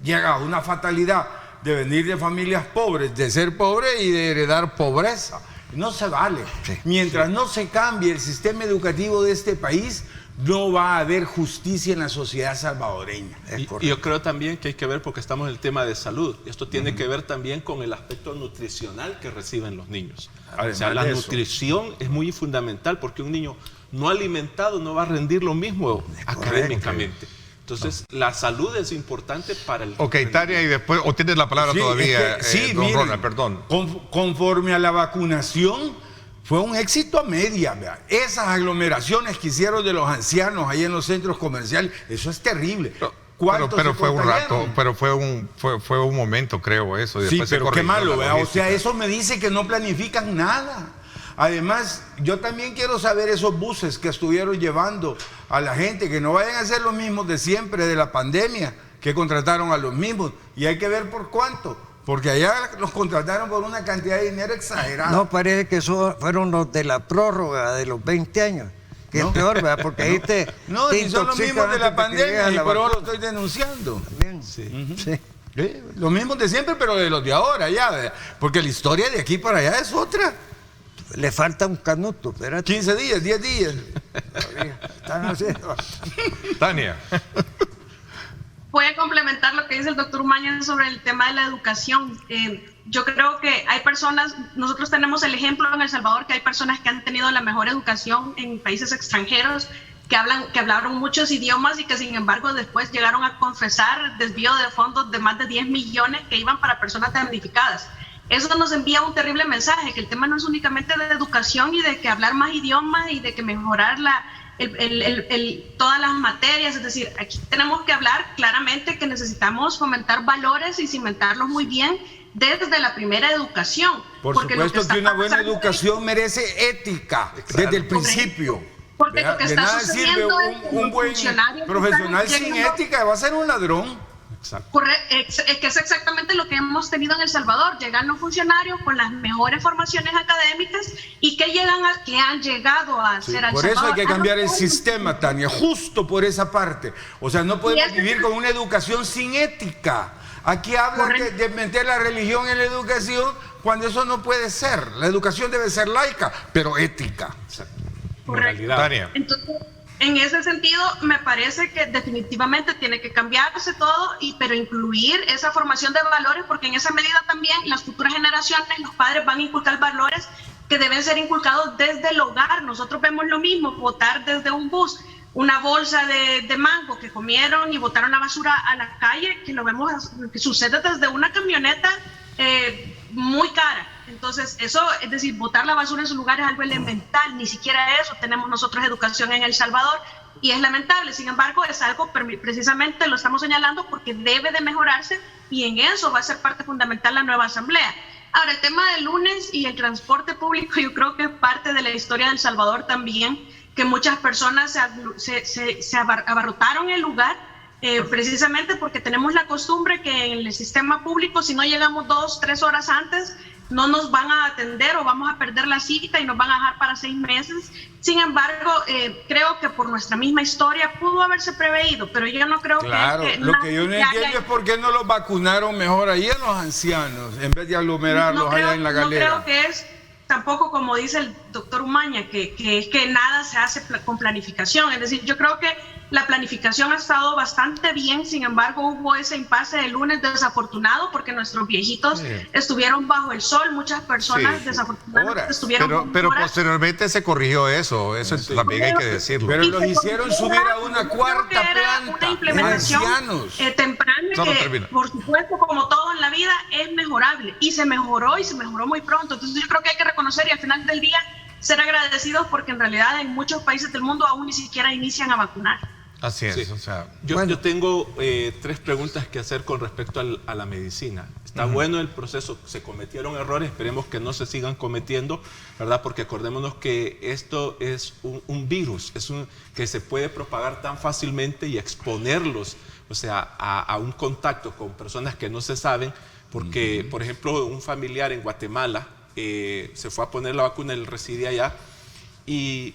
llega a una fatalidad de venir de familias pobres, de ser pobre y de heredar pobreza. No se vale. Sí. Mientras no se cambie el sistema educativo de este país, no va a haber justicia en la sociedad salvadoreña. Y yo creo también que hay que ver, porque estamos en el tema de salud, esto tiene que ver también con el aspecto nutricional que reciben los niños. O sea, la nutrición es muy fundamental, porque un niño no alimentado no va a rendir lo mismo académicamente. Entonces, la salud es importante para el... Ok, Tania, y después, o tienes la palabra todavía, don miren, Ronald, perdón. Conforme a la vacunación, fue un éxito a media, ¿verdad? Esas aglomeraciones que hicieron de los ancianos ahí en los centros comerciales, eso es terrible. Pero fue un rato, pero fue un momento, creo, eso. Y Sí, después se pero qué corrigió malo, la ¿verdad? O logística. sea, eso me dice que no planifican nada. Además, yo también quiero saber esos buses que estuvieron llevando a la gente, que no vayan a ser los mismos de siempre, de la pandemia, que contrataron a los mismos. Y hay que ver por cuánto, porque allá los contrataron por una cantidad de dinero exagerada. No, parece que esos fueron los de la prórroga de los 20 años. Que es peor, ¿verdad? Porque ahí te. No, te si son los mismos de intoxican la antes que llegue pandemia, a y la por eso lo vacuna. estoy denunciando. Bien. Sí. Sí. Los mismos de siempre, pero de los de ahora, ya, ¿verdad? Porque la historia de aquí para allá es otra. Le falta un canuto, espérate. 15 días, 10 días. Están haciendo. Tania. Voy a complementar lo que dice el doctor Umaña sobre el tema de la educación. Yo creo que hay personas, nosotros tenemos el ejemplo en El Salvador, que hay personas que han tenido la mejor educación en países extranjeros, que hablaron muchos idiomas y que sin embargo después llegaron a confesar desvío de fondos de más de 10 millones que iban para personas damnificadas. Eso nos envía un terrible mensaje, que el tema no es únicamente de educación y de que hablar más idiomas y de que mejorar todas las materias. Es decir, aquí tenemos que hablar claramente que necesitamos fomentar valores y cimentarlos muy bien desde la primera educación. Por porque supuesto que una buena pasando educación merece ética desde el principio. Porque lo que De está nada sirve sucediendo es que un los buen funcionarios profesional están sin llegando- ética, va a ser un ladrón. Es que es exactamente lo que hemos tenido en El Salvador. Llegan los funcionarios con las mejores formaciones académicas y que han llegado a Sí, ser al por eso hay Salvador. que cambiar el sistema, Tania, justo por esa parte. O sea, no podemos es- vivir con una educación sin ética. Aquí hablan Correcto. de meter la religión en la educación cuando eso no puede ser. La educación debe ser laica, pero ética. Correcto. Tania. Entonces, en ese sentido, me parece que definitivamente tiene que cambiarse todo, pero incluir esa formación de valores, porque en esa medida también las futuras generaciones, los padres van a inculcar valores que deben ser inculcados desde el hogar. Nosotros vemos lo mismo, botar desde un bus una bolsa de mango que comieron y botaron la basura a la calle, que lo vemos que sucede desde una camioneta muy cara. Entonces, eso, es decir, botar la basura en su lugar es algo elemental, ni siquiera eso tenemos nosotros educación en El Salvador, y es lamentable. Sin embargo, es algo, precisamente lo estamos señalando porque debe de mejorarse, y en eso va a ser parte fundamental la nueva asamblea. Ahora, el tema del lunes y el transporte público, yo creo que es parte de la historia de El Salvador también, que muchas personas se abarrotaron el lugar, precisamente porque tenemos la costumbre que en el sistema público, si no llegamos 2-3 horas antes, no nos van a atender o vamos a perder la cita y nos van a dejar para 6 meses. Sin embargo, creo que por nuestra misma historia pudo haberse preveído, pero yo no creo Claro, que... lo que yo no entiendo es por qué no los vacunaron mejor ahí a los ancianos, en vez de aglomerarlos allá en la galera. No creo que es tampoco como dice el doctor Umaña, que es que nada se hace con planificación. Es decir, yo creo que la planificación ha estado bastante bien, sin embargo hubo ese impasse el lunes desafortunado porque nuestros viejitos estuvieron bajo el sol, muchas personas desafortunadamente estuvieron pero horas. posteriormente se corrigió eso también hay que decirlo. Pero Y los se hicieron considera- subir a una yo creo cuarta que era planta una de implementación ancianos. temprana Solo que, termina. por supuesto, como todo en la vida, es mejorable y se mejoró muy pronto. Entonces yo creo que hay que reconocer y al final del día ser agradecidos porque en realidad en muchos países del mundo aún ni siquiera inician a vacunar. Así es, Sí. o sea... Yo tengo 3 preguntas que hacer con respecto a la medicina. Está bueno el proceso, se cometieron errores, esperemos que no se sigan cometiendo, ¿verdad? Porque acordémonos que esto es un virus, que se puede propagar tan fácilmente y exponerlos, o sea, a un contacto con personas que no se saben, porque, por ejemplo, un familiar en Guatemala se fue a poner la vacuna, él residía allá, y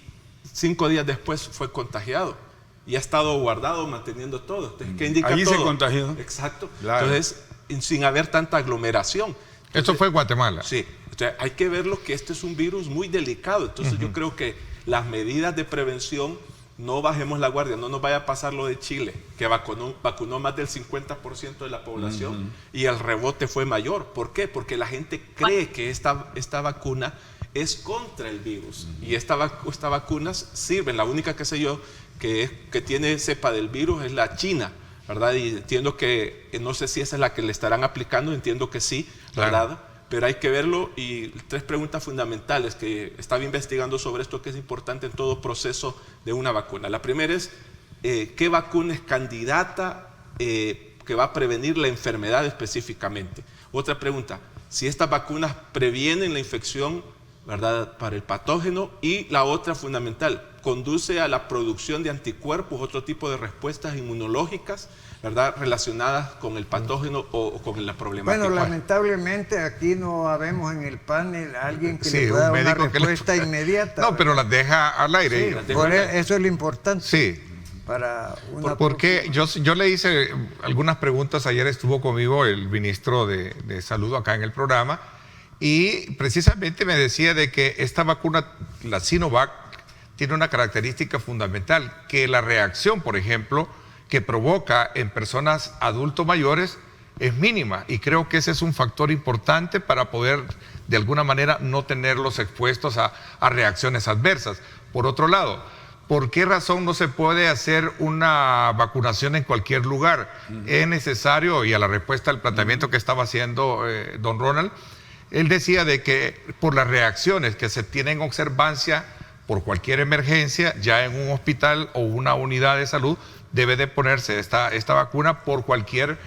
5 días después fue contagiado. Y ha estado guardado, manteniendo todo. Entonces, ¿qué indica Ahí todo? se contagió. Exacto. Claro. Entonces, sin haber tanta aglomeración. Esto fue en Guatemala. Sí. Entonces, hay que verlo que este es un virus muy delicado. Entonces, yo creo que las medidas de prevención, no bajemos la guardia, no nos vaya a pasar lo de Chile, que vacunó más del 50% de la población y el rebote fue mayor. ¿Por qué? Porque la gente cree que esta vacuna es contra el virus. Y estas vacunas sirven. La única que sé yo que tiene cepa del virus es la China, ¿verdad? Y entiendo que, no sé si esa es la que le estarán aplicando, entiendo que sí, ¿verdad? Claro. Pero hay que verlo. Y 3 preguntas fundamentales que estaba investigando sobre esto, que es importante en todo proceso de una vacuna. La primera es, ¿qué vacuna es candidata que va a prevenir la enfermedad específicamente? Otra pregunta, si estas vacunas previenen la infección, ¿verdad?, para el patógeno. Y la otra fundamental, conduce a la producción de anticuerpos, otro tipo de respuestas inmunológicas, ¿verdad?, relacionadas con el patógeno o con la problemática. Bueno, lamentablemente aquí no habemos en el panel a alguien que Sí, le pueda un dar una médico que le- respuesta inmediata. No, pero las deja al aire. Sí, eso es lo importante. Sí. Para una Porque yo le hice algunas preguntas, ayer estuvo conmigo el ministro de Salud acá en el programa, y precisamente me decía de que esta vacuna, la Sinovac, tiene una característica fundamental, que la reacción, por ejemplo, que provoca en personas adultos mayores es mínima, y creo que ese es un factor importante para poder de alguna manera no tenerlos expuestos a reacciones adversas. Por otro lado, ¿por qué razón no se puede hacer una vacunación en cualquier lugar? Es necesario, y a la respuesta al planteamiento que estaba haciendo don Ronald, él decía de que por las reacciones que se tienen en observancia por cualquier emergencia, ya en un hospital o una unidad de salud, debe de ponerse esta vacuna por cualquier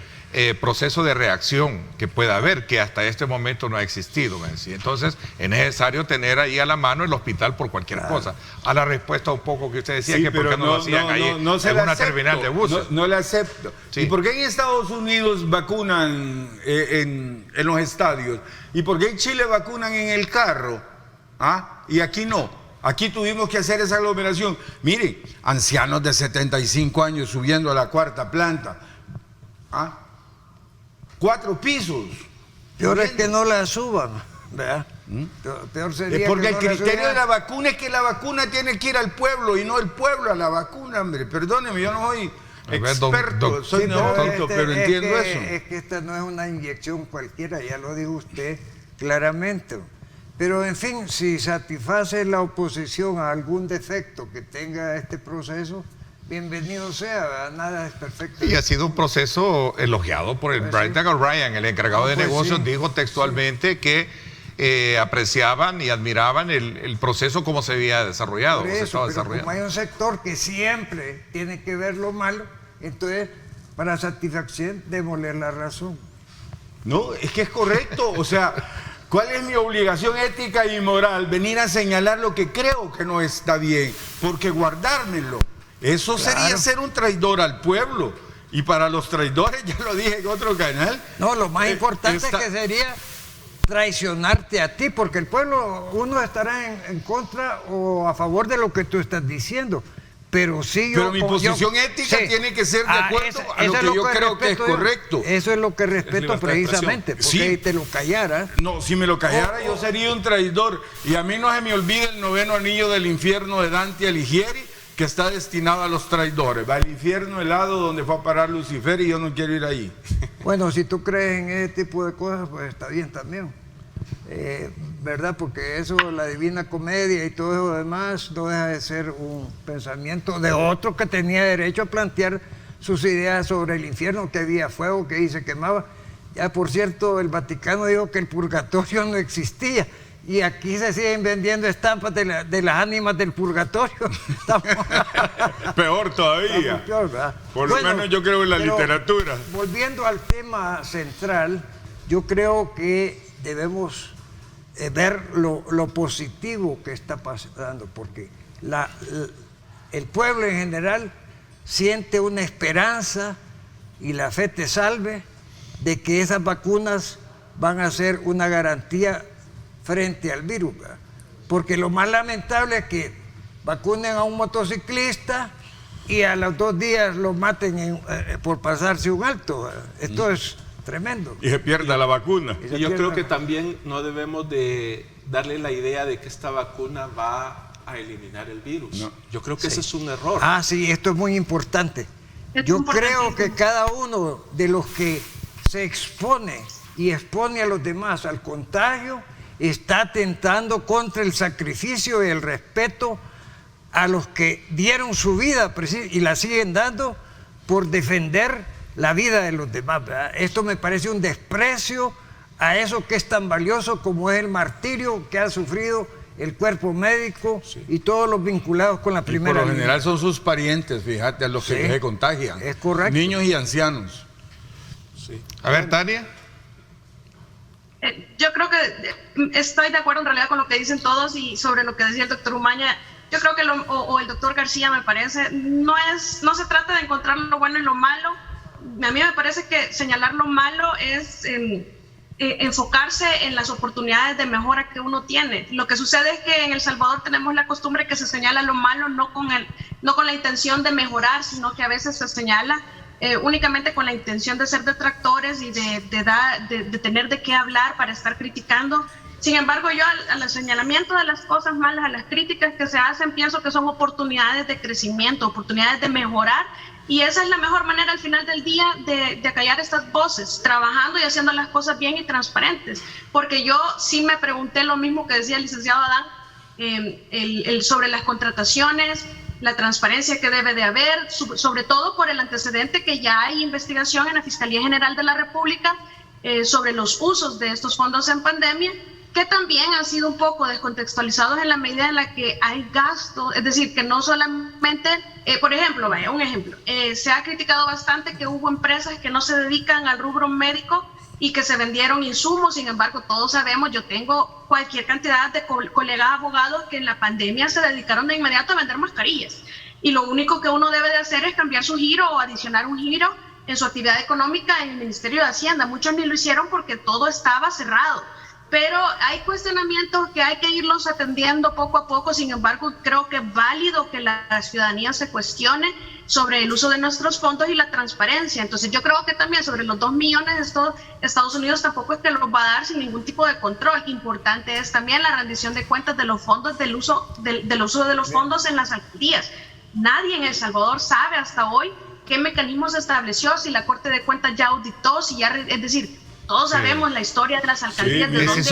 proceso de reacción que pueda haber, que hasta este momento no ha existido. Me decía. Entonces, es necesario tener ahí a la mano el hospital por cualquier cosa. A la respuesta un poco que usted decía, Sí, que por pero qué no lo hacían ahí en se la una acepto. terminal de buses. No la acepto. Sí. ¿Y por qué en Estados Unidos vacunan en los estadios? ¿Y por qué en Chile vacunan en el carro? ¿Ah? Y aquí no. Aquí tuvimos que hacer esa aglomeración. Miren, ancianos de 75 años subiendo a la 4ª planta. ¿Ah? 4 pisos. Peor es que no la suban, ¿verdad? Peor sería Porque que el no la criterio de subieran. la vacuna es que la vacuna tiene que ir al pueblo y no el pueblo a la vacuna, hombre. Perdóneme, yo no soy A ver, experto, soy Sí, neófito, pero entiendo eso. Es que esta no es una inyección cualquiera, ya lo dijo usted claramente. Pero en fin, si satisface la oposición a algún defecto que tenga este proceso, bienvenido sea, ¿verdad? Nada es perfecto. Y ha sido un proceso elogiado por el Brendan O'Brien, el encargado de Pues negocios, sí. dijo textualmente que apreciaban y admiraban el proceso como se había desarrollado. Por o se eso, estaba pero desarrollando. como hay un sector que siempre tiene que ver lo malo, entonces, para satisfacción, démosle la razón. No, es que es correcto. O sea, ¿cuál es mi obligación ética y moral? Venir a señalar lo que creo que no está bien, porque guardármelo. Eso sería ser un traidor al pueblo. Y para los traidores, ya lo dije en otro canal. No, lo más importante está- es que sería traicionarte a ti, porque el pueblo, uno estará en contra o a favor de lo que tú estás diciendo. Pero sí Pero mi posición ética tiene que ser de acuerdo a lo eso que es yo creo que es respeto yo. correcto. Eso es lo que respeto libertad de precisamente, porque Sí. ahí te lo callaras. No, si me lo callara yo sería un traidor. Y a mí no se me olvida el 9º anillo del infierno de Dante Alighieri, que está destinado a los traidores. Va al infierno helado donde fue a parar Lucifer y yo no quiero ir ahí. Bueno, si tú crees en ese tipo de cosas, pues está bien también. ¿Verdad? Porque eso, la Divina Comedia y todo eso demás, no deja de ser un pensamiento de otro que tenía derecho a plantear sus ideas sobre el infierno, que había fuego, que ahí se quemaba. Ya, por cierto, el Vaticano dijo que el purgatorio no existía. Y aquí se siguen vendiendo estampas de las ánimas del purgatorio. Peor todavía. Estamos peor, ¿verdad? Por lo menos yo creo en la pero literatura. Volviendo al tema central, yo creo que debemos ver lo positivo que está pasando, porque el pueblo en general siente una esperanza, y la fe te salve, de que esas vacunas van a ser una garantía frente al virus, ¿verdad? Porque lo más lamentable es que vacunen a un motociclista y a los 2 días lo maten por pasarse un alto, ¿verdad? Esto es tremendo. Y se pierda la vacuna. Y yo creo que también no debemos de darle la idea de que esta vacuna va a eliminar el virus. No. Yo creo que ese es un error. Ah, sí, esto es muy importante. Yo creo que cada uno de los que se expone y expone a los demás al contagio está atentando contra el sacrificio y el respeto a los que dieron su vida y la siguen dando por defender la vida de los demás, ¿verdad? Esto me parece un desprecio a eso que es tan valioso como es el martirio que ha sufrido el cuerpo médico, sí, y todos los vinculados con la primera línea. Por lo general son sus parientes, fíjate, a los que se contagian. Es correcto. Niños y ancianos. Sí. A ver, Tania. Yo creo que estoy de acuerdo en realidad con lo que dicen todos, y sobre lo que decía el doctor Umaña, yo creo que o el doctor García, me parece, no se trata de encontrar lo bueno y lo malo. A mí me parece que señalar lo malo es enfocarse en las oportunidades de mejora que uno tiene. Lo que sucede es que en El Salvador tenemos la costumbre que se señala lo malo no con la intención de mejorar, sino que a veces se señala únicamente con la intención de ser detractores y de tener de qué hablar para estar criticando. Sin embargo, yo al señalamiento de las cosas malas, a las críticas que se hacen, pienso que son oportunidades de crecimiento, oportunidades de mejorar, y esa es la mejor manera al final del día de acallar estas voces, trabajando y haciendo las cosas bien y transparentes. Porque yo sí me pregunté lo mismo que decía el licenciado Adán, sobre las contrataciones, la transparencia que debe de haber, sobre todo por el antecedente que ya hay investigación en la Fiscalía General de la República sobre los usos de estos fondos en pandemia, que también han sido un poco descontextualizados en la medida en la que hay gasto, es decir, que no solamente, por ejemplo, un ejemplo, se ha criticado bastante que hubo empresas que no se dedican al rubro médico y que se vendieron insumos. Sin embargo, todos sabemos, yo tengo cualquier cantidad de colegas abogados que en la pandemia se dedicaron de inmediato a vender mascarillas, y lo único que uno debe de hacer es cambiar su giro o adicionar un giro en su actividad económica en el Ministerio de Hacienda. Muchos ni lo hicieron porque todo estaba cerrado. Pero hay cuestionamientos que hay que irlos atendiendo poco a poco. Sin embargo, creo que es válido que la ciudadanía se cuestione sobre el uso de nuestros fondos y la transparencia. Entonces yo creo que también sobre los 2 millones Estados Unidos tampoco es que los va a dar sin ningún tipo de control. Importante es también la rendición de cuentas de los fondos, del uso de los fondos en las alcaldías. Nadie en El Salvador sabe hasta hoy qué mecanismo se estableció, si la Corte de Cuentas ya auditó, es decir, todos sabemos la historia de las alcaldías. Sí, ese es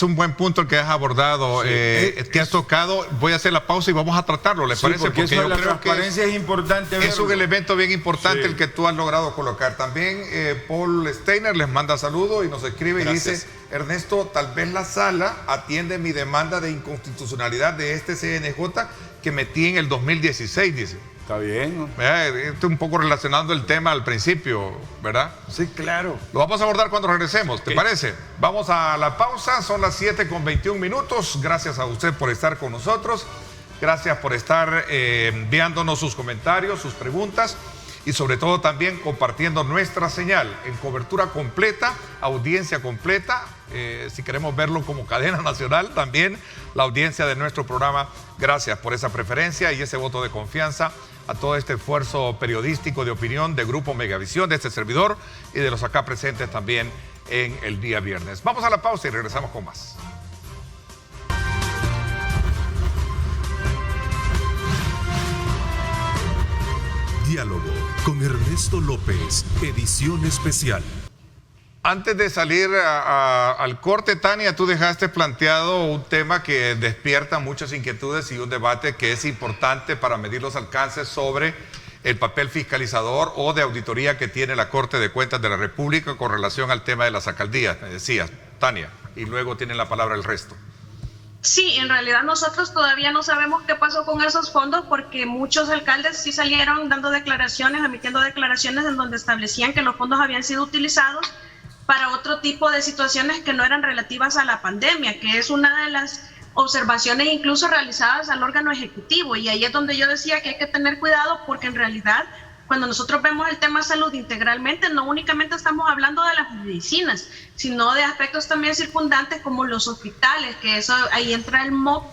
un buen punto el que has abordado, que has tocado. Voy a hacer la pausa y vamos a tratarlo, ¿le parece? Porque eso de la transparencia es importante verlo. Es un elemento bien importante el que tú has logrado colocar. También Paul Steiner les manda saludos y nos escribe. Gracias. Y dice: Ernesto, tal vez la sala atiende mi demanda de inconstitucionalidad de este CNJ que metí en el 2016, dice. Está bien, ¿no? Estoy un poco relacionando el tema al principio, ¿verdad? Sí, claro. Lo vamos a abordar cuando regresemos, ¿te parece? Vamos a la pausa, son las 7:21. Gracias a usted por estar con nosotros. Gracias por estar enviándonos sus comentarios, sus preguntas, y sobre todo también compartiendo nuestra señal en cobertura completa, audiencia completa. Si queremos verlo como cadena nacional, también la audiencia de nuestro programa. Gracias por esa preferencia y ese voto de confianza a todo este esfuerzo periodístico de opinión de Grupo Megavisión, de este servidor y de los acá presentes también en el día viernes. Vamos a la pausa y regresamos con más. Diálogo con Ernesto López, edición especial. Antes de salir al corte, Tania, tú dejaste planteado un tema que despierta muchas inquietudes y un debate que es importante para medir los alcances sobre el papel fiscalizador o de auditoría que tiene la Corte de Cuentas de la República con relación al tema de las alcaldías, me decías, Tania, y luego tienen la palabra el resto. Sí, en realidad nosotros todavía no sabemos qué pasó con esos fondos porque muchos alcaldes sí salieron dando declaraciones, emitiendo declaraciones en donde establecían que los fondos habían sido utilizados para otro tipo de situaciones que no eran relativas a la pandemia, que es una de las observaciones incluso realizadas al órgano ejecutivo. Y ahí es donde yo decía que hay que tener cuidado porque en realidad cuando nosotros vemos el tema salud integralmente, no únicamente estamos hablando de las medicinas, sino de aspectos también circundantes como los hospitales, que eso ahí entra el MOP,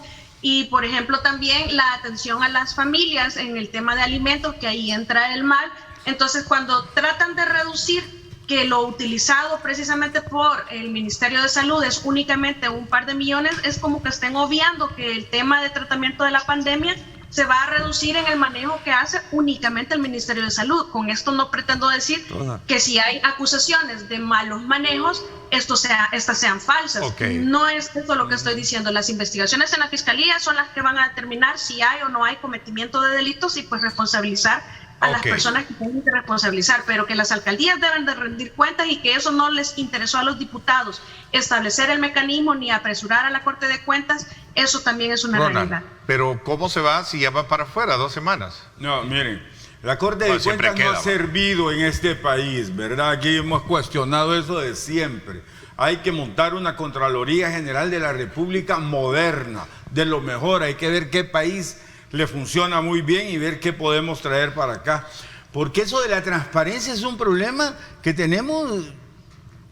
y por ejemplo también la atención a las familias en el tema de alimentos, que ahí entra el MAL. Entonces cuando tratan de reducir que lo utilizado precisamente por el Ministerio de Salud es únicamente un par de millones, es como que estén obviando que el tema de tratamiento de la pandemia se va a reducir en el manejo que hace únicamente el Ministerio de Salud. Con esto no pretendo decir que si hay acusaciones de malos manejos, estas sean falsas. Okay. No es eso lo que estoy diciendo. Las investigaciones en la Fiscalía son las que van a determinar si hay o no hay cometimiento de delitos y pues responsabilizar a las personas que tienen que responsabilizar, pero que las alcaldías deben de rendir cuentas y que eso no les interesó a los diputados establecer el mecanismo ni apresurar a la Corte de Cuentas, eso también es una realidad. Pero ¿cómo se va si ya va para afuera 2 semanas? No, miren, la Corte de Cuentas no ha servido en este país, ¿verdad? Aquí hemos cuestionado eso de siempre. Hay que montar una Contraloría General de la República moderna, de lo mejor. Hay que ver qué país le funciona muy bien y ver qué podemos traer para acá. Porque eso de la transparencia es un problema que tenemos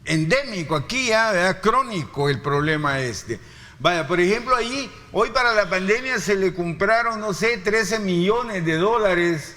endémico aquí, ya, ¿verdad? Crónico el problema este. Vaya, por ejemplo, ahí, hoy para la pandemia se le compraron, no sé, 13 millones de dólares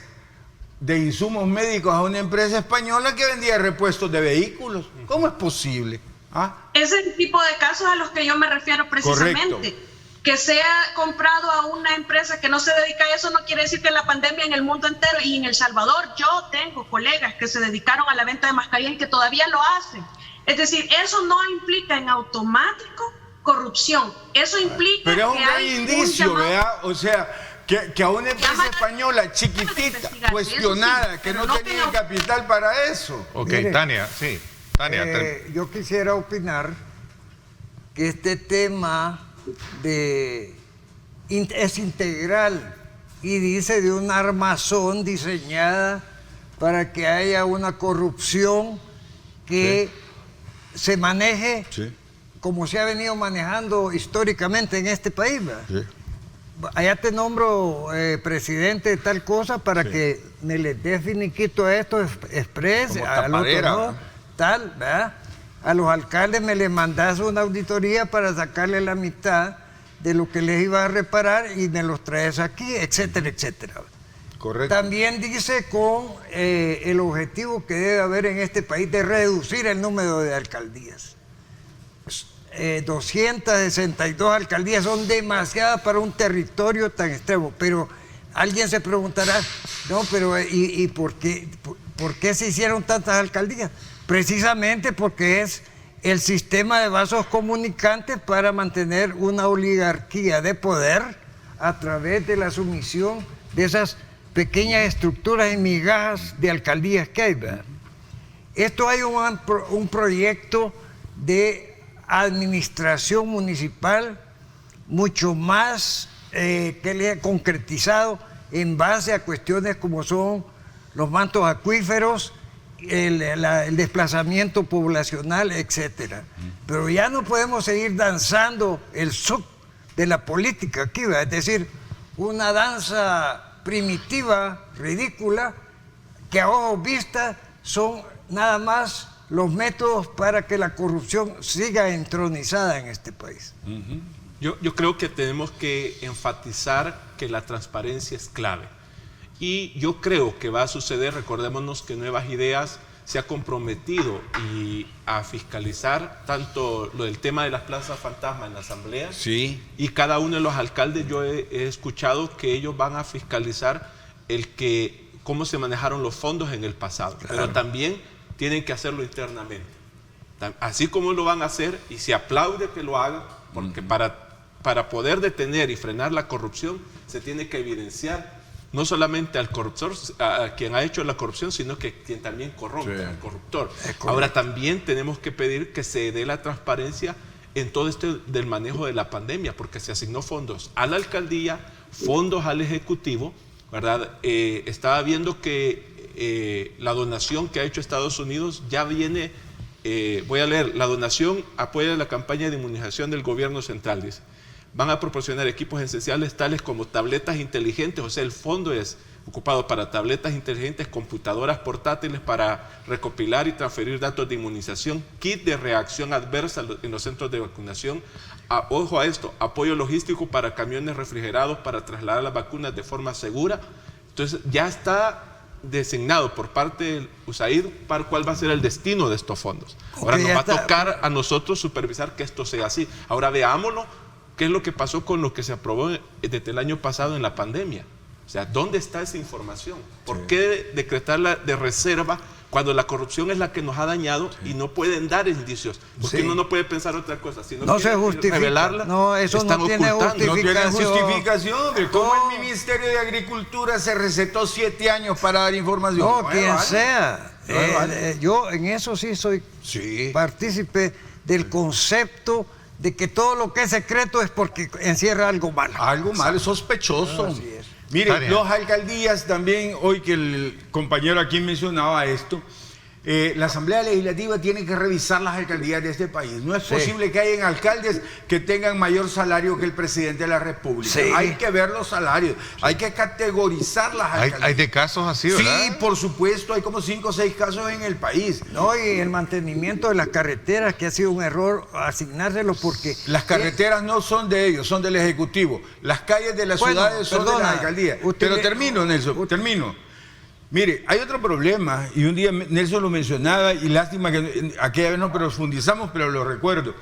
de insumos médicos a una empresa española que vendía repuestos de vehículos. ¿Cómo es posible? ¿Ah? Es el tipo de casos a los que yo me refiero precisamente. Correcto. Que sea comprado a una empresa que no se dedica a eso no quiere decir que la pandemia en el mundo entero y en El Salvador, yo tengo colegas que se dedicaron a la venta de mascarillas y que todavía lo hacen. Es decir, eso no implica en automático corrupción, eso implica pero es un que gran hay indicio, un llamado, ¿verdad? O sea, que a una empresa española chiquitita, cuestionada, que no tenía capital para eso. Ok, Mire, Tania, sí. Tania, yo quisiera opinar que este tema es integral y dice de un armazón diseñada para que haya una corrupción que se maneje como se ha venido manejando históricamente en este país, ¿verdad? Allá te nombro presidente de tal cosa para que me le dé finiquito a esto express, al otro no, tal, ¿verdad? A los alcaldes me les mandas una auditoría para sacarle la mitad de lo que les iba a reparar y me los traes aquí, etcétera, etcétera. Correcto. También dice con el objetivo que debe haber en este país de reducir el número de alcaldías. 262 alcaldías son demasiadas para un territorio tan extremo, pero alguien se preguntará, no, pero ¿y por qué se hicieron tantas alcaldías? Precisamente porque es el sistema de vasos comunicantes para mantener una oligarquía de poder a través de la sumisión de esas pequeñas estructuras y migajas de alcaldías que hay, ¿verdad? Esto hay un proyecto de administración municipal mucho más que le ha concretizado en base a cuestiones como son los mantos acuíferos, el desplazamiento poblacional, etcétera. Pero ya no podemos seguir danzando el zouk de la política aquí, ¿verdad? Es decir, una danza primitiva, ridícula, que a ojos vista son nada más los métodos para que la corrupción siga entronizada en este país. Yo creo que tenemos que enfatizar que la transparencia es clave. Y yo creo que va a suceder, recordémonos que Nuevas Ideas se ha comprometido a fiscalizar tanto lo del tema de las plazas fantasma en la asamblea, y cada uno de los alcaldes yo he escuchado que ellos van a fiscalizar cómo se manejaron los fondos en el pasado, pero también tienen que hacerlo internamente. Así como lo van a hacer, y se aplaude que lo hagan, porque para poder detener y frenar la corrupción se tiene que evidenciar no solamente al corruptor, a quien ha hecho la corrupción, sino que quien también corrompe, al corruptor. Ahora también tenemos que pedir que se dé la transparencia en todo esto del manejo de la pandemia, porque se asignó fondos a la alcaldía, fondos al ejecutivo, ¿verdad? Estaba viendo que la donación que ha hecho Estados Unidos ya viene, voy a leer, la donación apoya la campaña de inmunización del gobierno central, dice. Van a proporcionar equipos esenciales tales como tabletas inteligentes, o sea, el fondo es ocupado para tabletas inteligentes, computadoras portátiles para recopilar y transferir datos de inmunización, kit de reacción adversa en los centros de vacunación. Ojo a esto, apoyo logístico para camiones refrigerados para trasladar las vacunas de forma segura. Entonces ya está designado por parte del USAID para cuál va a ser el destino de estos fondos. Ahora nos va a tocar a nosotros supervisar que esto sea así. Ahora veámoslo, qué es lo que pasó con lo que se aprobó desde el año pasado en la pandemia. O sea, ¿dónde está esa información? ¿Por qué decretarla de reserva cuando la corrupción es la que nos ha dañado y no pueden dar indicios? Porque uno no puede pensar otra cosa. Si no se justifica. Revelarla, no, eso están no tiene ocultando. justificación. No tiene justificación. ¿Cómo el Ministerio de Agricultura se recetó 7 años para dar información? No, quien sea. Yo en eso sí soy partícipe del concepto de que todo lo que es secreto es porque encierra algo malo. Algo malo, sospechoso. Así es. Mire, las alcaldías también, hoy que el compañero aquí mencionaba esto, la Asamblea Legislativa tiene que revisar las alcaldías de este país. No es posible que hayan alcaldes que tengan mayor salario que el presidente de la República. Hay que ver los salarios, hay que categorizar las alcaldías. Hay de casos así, ¿verdad? Sí, por supuesto, hay como 5 o 6 casos en el país. No, y el mantenimiento de las carreteras, que ha sido un error asignárselos porque... Las carreteras no son de ellos, son del Ejecutivo. Las calles de las ciudades son de las alcaldías. Pero termino, Nelson, termino. Mire, hay otro problema, y un día Nelson lo mencionaba, y lástima que aquella vez no profundizamos, pero lo recuerdo.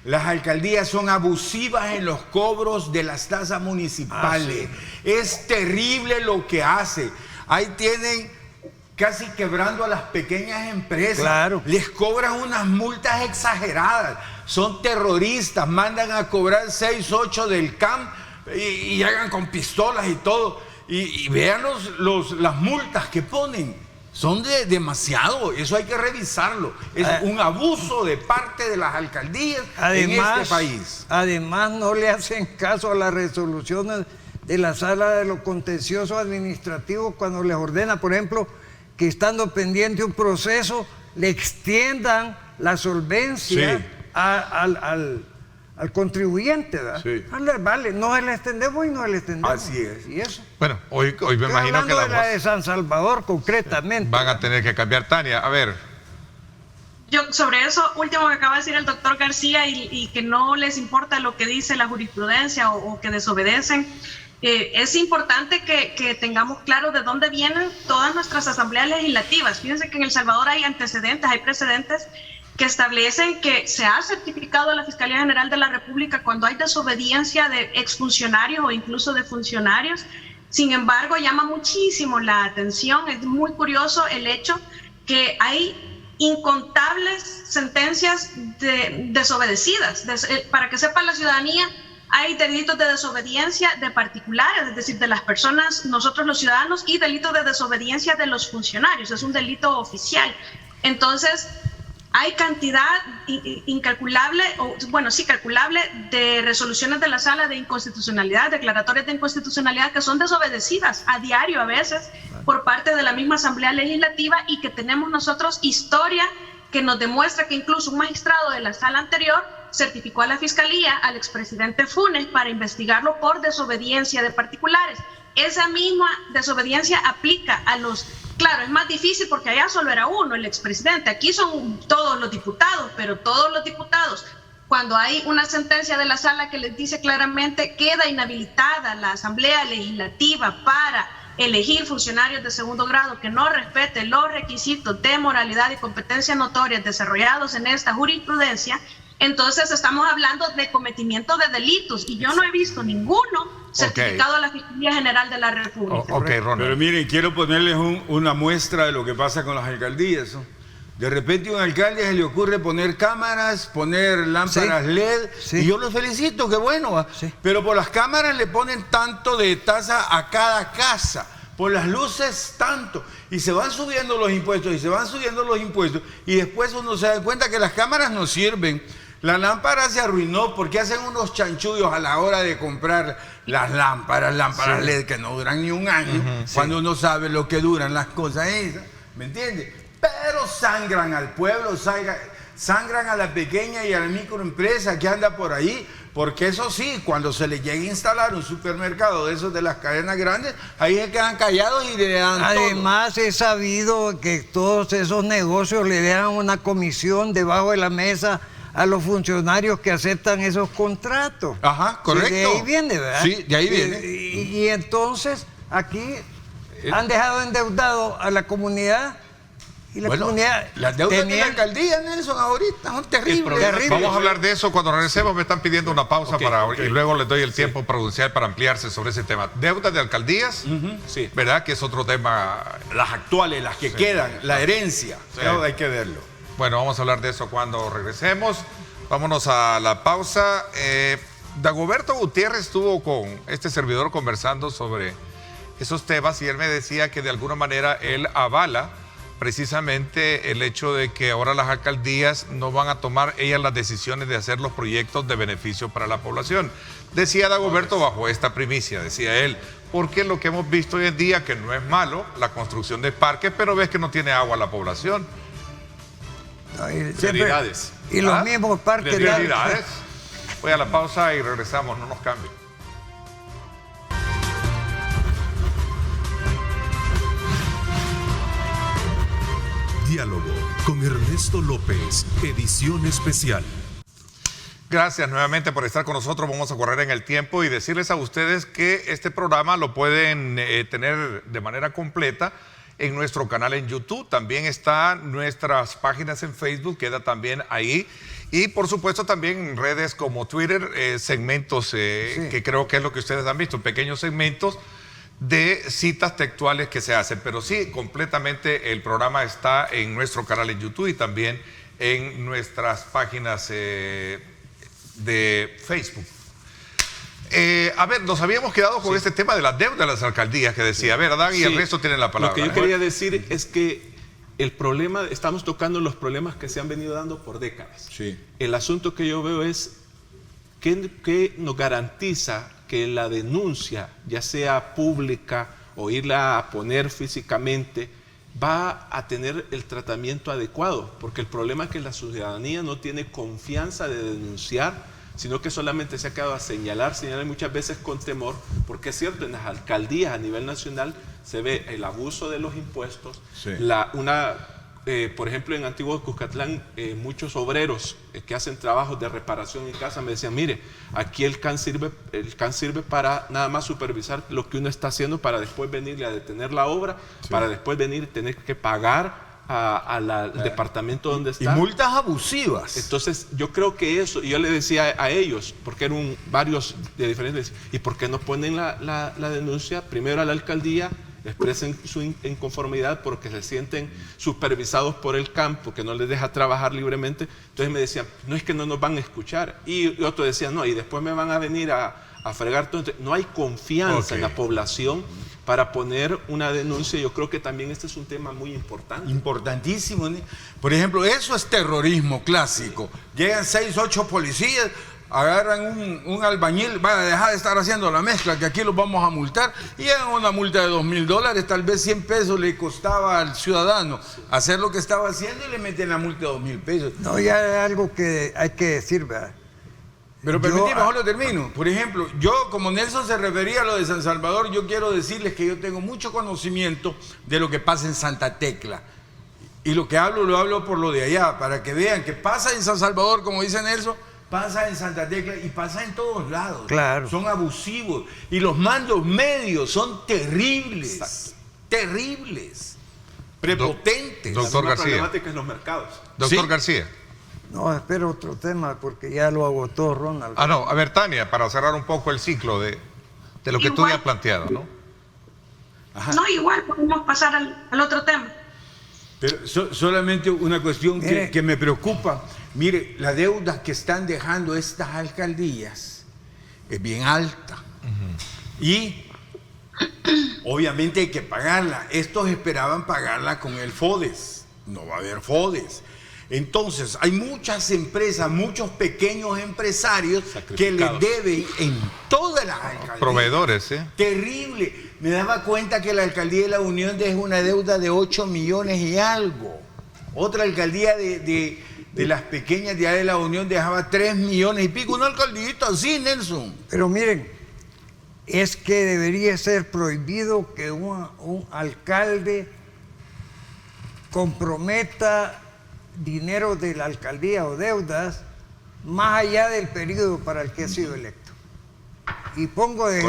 Las alcaldías son abusivas en los cobros de las tasas municipales. Es terrible lo que hace. Ahí tienen casi quebrando a las pequeñas empresas. Claro. Les cobran unas multas exageradas. Son terroristas, mandan a cobrar 6, 8 del CAM y llegan con pistolas y todo. Y vean las multas que ponen. Son demasiado. Eso hay que revisarlo. Es un abuso de parte de las alcaldías en este país. Además, no le hacen caso a las resoluciones de la Sala de lo Contencioso Administrativo cuando les ordena, por ejemplo, que estando pendiente un proceso, le extiendan la solvencia al contribuyente, ¿verdad? Sí. Vale, no se le extendemos y no se le extendemos. Así es. ¿Y eso? Bueno, hoy me imagino que la de San Salvador concretamente. van a tener que cambiar. Tania, a ver. Yo sobre eso último que acaba de decir el doctor García y que no les importa lo que dice la jurisprudencia o que desobedecen, es importante que tengamos claro de dónde vienen todas nuestras asambleas legislativas. Fíjense que en El Salvador hay antecedentes, hay precedentes que establecen que se ha certificado a la Fiscalía General de la República cuando hay desobediencia de exfuncionarios o incluso de funcionarios. Sin embargo, llama muchísimo la atención, es muy curioso el hecho que hay incontables sentencias desobedecidas. Para que sepa la ciudadanía, hay delitos de desobediencia de particulares, es decir, de las personas, nosotros los ciudadanos, y delitos de desobediencia de los funcionarios, es un delito oficial. Entonces, hay cantidad incalculable, calculable de resoluciones de la Sala de Inconstitucionalidad, declaratorias de inconstitucionalidad que son desobedecidas a diario a veces por parte de la misma Asamblea Legislativa y que tenemos nosotros historia que nos demuestra que incluso un magistrado de la sala anterior certificó a la Fiscalía al expresidente Funes para investigarlo por desobediencia de particulares. Esa misma desobediencia aplica a los... Claro, es más difícil porque allá solo era uno, el expresidente. Aquí son todos los diputados, pero todos los diputados, cuando hay una sentencia de la sala que les dice claramente queda inhabilitada la Asamblea Legislativa para elegir funcionarios de segundo grado que no respeten los requisitos de moralidad y competencia notorias desarrollados en esta jurisprudencia, entonces estamos hablando de cometimiento de delitos y yo no he visto ninguno certificado a la Fiscalía General de la República. Pero miren, quiero ponerles una muestra de lo que pasa con las alcaldías, ¿no? De repente a un alcalde se le ocurre poner cámaras, poner lámparas LED, y yo los felicito, qué bueno, pero por las cámaras le ponen tanto de tasa a cada casa. por las luces tanto, y se van subiendo los impuestos, y se van subiendo los impuestos, y después uno se da cuenta que las cámaras no sirven. La lámpara se arruinó porque hacen unos chanchullos a la hora de comprar las lámparas Sí. LED que no duran ni un año, cuando uno sabe lo que duran las cosas esas, ¿me entiendes? Pero sangran al pueblo, sangran a la pequeña y a la microempresa que anda por ahí, porque eso sí, cuando se les llegue a instalar un supermercado de esos de las cadenas grandes, ahí se quedan callados y le dan todo. Además, he sabido que todos esos negocios le dan una comisión debajo de la mesa a los funcionarios que aceptan esos contratos. Ajá, correcto. Sí, de ahí viene, ¿verdad? Sí, de ahí viene. Y entonces, aquí han dejado endeudado a la comunidad. Y la comunidad las deudas de la tenía- alcaldía, Nelson, ahorita son terribles. problema- terrible. Vamos a hablar de eso cuando regresemos. Me están pidiendo una pausa Ok. y luego les doy el tiempo prudencial para ampliarse sobre ese tema. Deudas de alcaldías, Sí. ¿verdad? Que es otro tema. Las actuales, las que quedan, la herencia. Sí. Eso hay que verlo. Bueno, vamos a hablar de eso cuando regresemos. Vámonos a la pausa. Dagoberto Gutiérrez estuvo con este servidor conversando sobre esos temas y él me decía que de alguna manera él avala precisamente el hecho de que ahora las alcaldías no van a tomar ellas las decisiones de hacer los proyectos de beneficio para la población. Decía Dagoberto bajo esta primicia, decía él, porque lo que hemos visto hoy en día, que no es malo, la construcción de parques, pero ves que no tiene agua la población. Prioridades. Y los ¿Ah? mismos parques. Prioridades. Voy a la pausa y regresamos, no nos cambien. Diálogo con Ernesto López, edición especial. Gracias nuevamente por estar con nosotros. Vamos a correr en el tiempo y decirles a ustedes que este programa lo pueden tener de manera completa en nuestro canal en YouTube. También están nuestras páginas en Facebook, queda también ahí. Y por supuesto también en redes como Twitter, segmentos que creo que es lo que ustedes han visto, pequeños segmentos de citas textuales que se hacen. Pero sí, completamente el programa está en nuestro canal en YouTube y también en nuestras páginas de Facebook. A ver, nos habíamos quedado con este tema de las deudas de las alcaldías que decía, ¿verdad? Y Sí. el resto tiene la palabra. Lo que yo quería decir es que el problema, estamos tocando los problemas que se han venido dando por décadas. Sí. El asunto que yo veo es ¿qué nos garantiza que la denuncia, ya sea pública o irla a poner físicamente, va a tener el tratamiento adecuado? Porque el problema es que la ciudadanía no tiene confianza de denunciar, sino que solamente se ha quedado a señalar muchas veces con temor, porque es cierto, en las alcaldías a nivel nacional se ve el abuso de los impuestos, Sí. por ejemplo, en Antiguo Cuscatlán, muchos obreros que hacen trabajos de reparación en casa me decían, mire, aquí el CAN sirve para nada más supervisar lo que uno está haciendo para después venirle a detener la obra, para después venir y tener que pagar al departamento donde Y está. multas abusivas. Entonces, yo creo que eso, y yo le decía a ellos, porque eran varios de diferentes, ¿y por qué no ponen la denuncia primero a la alcaldía? Expresen su inconformidad porque se sienten supervisados por el campo, que no les deja trabajar libremente. Entonces me decían, no es que no nos van a escuchar. Y otro decía, no, y después me van a venir a fregar todo. Entonces, no hay confianza en la población para poner una denuncia. Yo creo que también este es un tema muy importante. Importantísimo. Por ejemplo, eso es terrorismo clásico. Llegan 6, 8 policías, agarran un albañil, van a dejar de estar haciendo la mezcla, que aquí los vamos a multar, y llegan una multa de $2,000, tal vez 100 pesos le costaba al ciudadano hacer lo que estaba haciendo y le meten la multa de 2,000 pesos. No, ya es algo que hay que decir, ¿verdad? Pero Yo- permíteme, mejor lo termino. Por ejemplo, yo, como Nelson se refería a lo de San Salvador, yo quiero decirles que yo tengo mucho conocimiento de lo que pasa en Santa Tecla. Y lo que hablo, lo hablo por lo de allá, para que vean que pasa en San Salvador, como dice Nelson, pasa en Santa Tecla y pasa en todos lados. Claro. Son abusivos. Y los mandos medios son terribles. Exacto. Terribles. Prepotentes. Doctor La misma García. problemática en los mercados. Doctor Sí. García. No, espero otro tema porque ya lo agotó Ronald. Ah, no, a ver, Tania, para cerrar un poco el ciclo de lo que tú Igual. ya has planteado, ¿no? No, igual podemos pasar al otro tema. Pero solamente una cuestión Mire. que me preocupa. Mire, la deuda que están dejando estas alcaldías es bien alta. Y Obviamente hay que pagarla. Estos esperaban pagarla con el FODES. No va a haber FODES. Entonces, hay muchas empresas, muchos pequeños empresarios que le deben en todas las alcaldías. Proveedores, ¿sí? Terrible. Me daba cuenta que la alcaldía de La Unión es una deuda de 8 millones y algo. Otra alcaldía de las pequeñas de allá de La Unión dejaba 3 millones y pico. Una alcaldita así, Nelson. Pero miren, es que debería ser prohibido que un alcalde comprometa dinero de la alcaldía o deudas más allá del periodo para el que ha sido electo. Y pongo de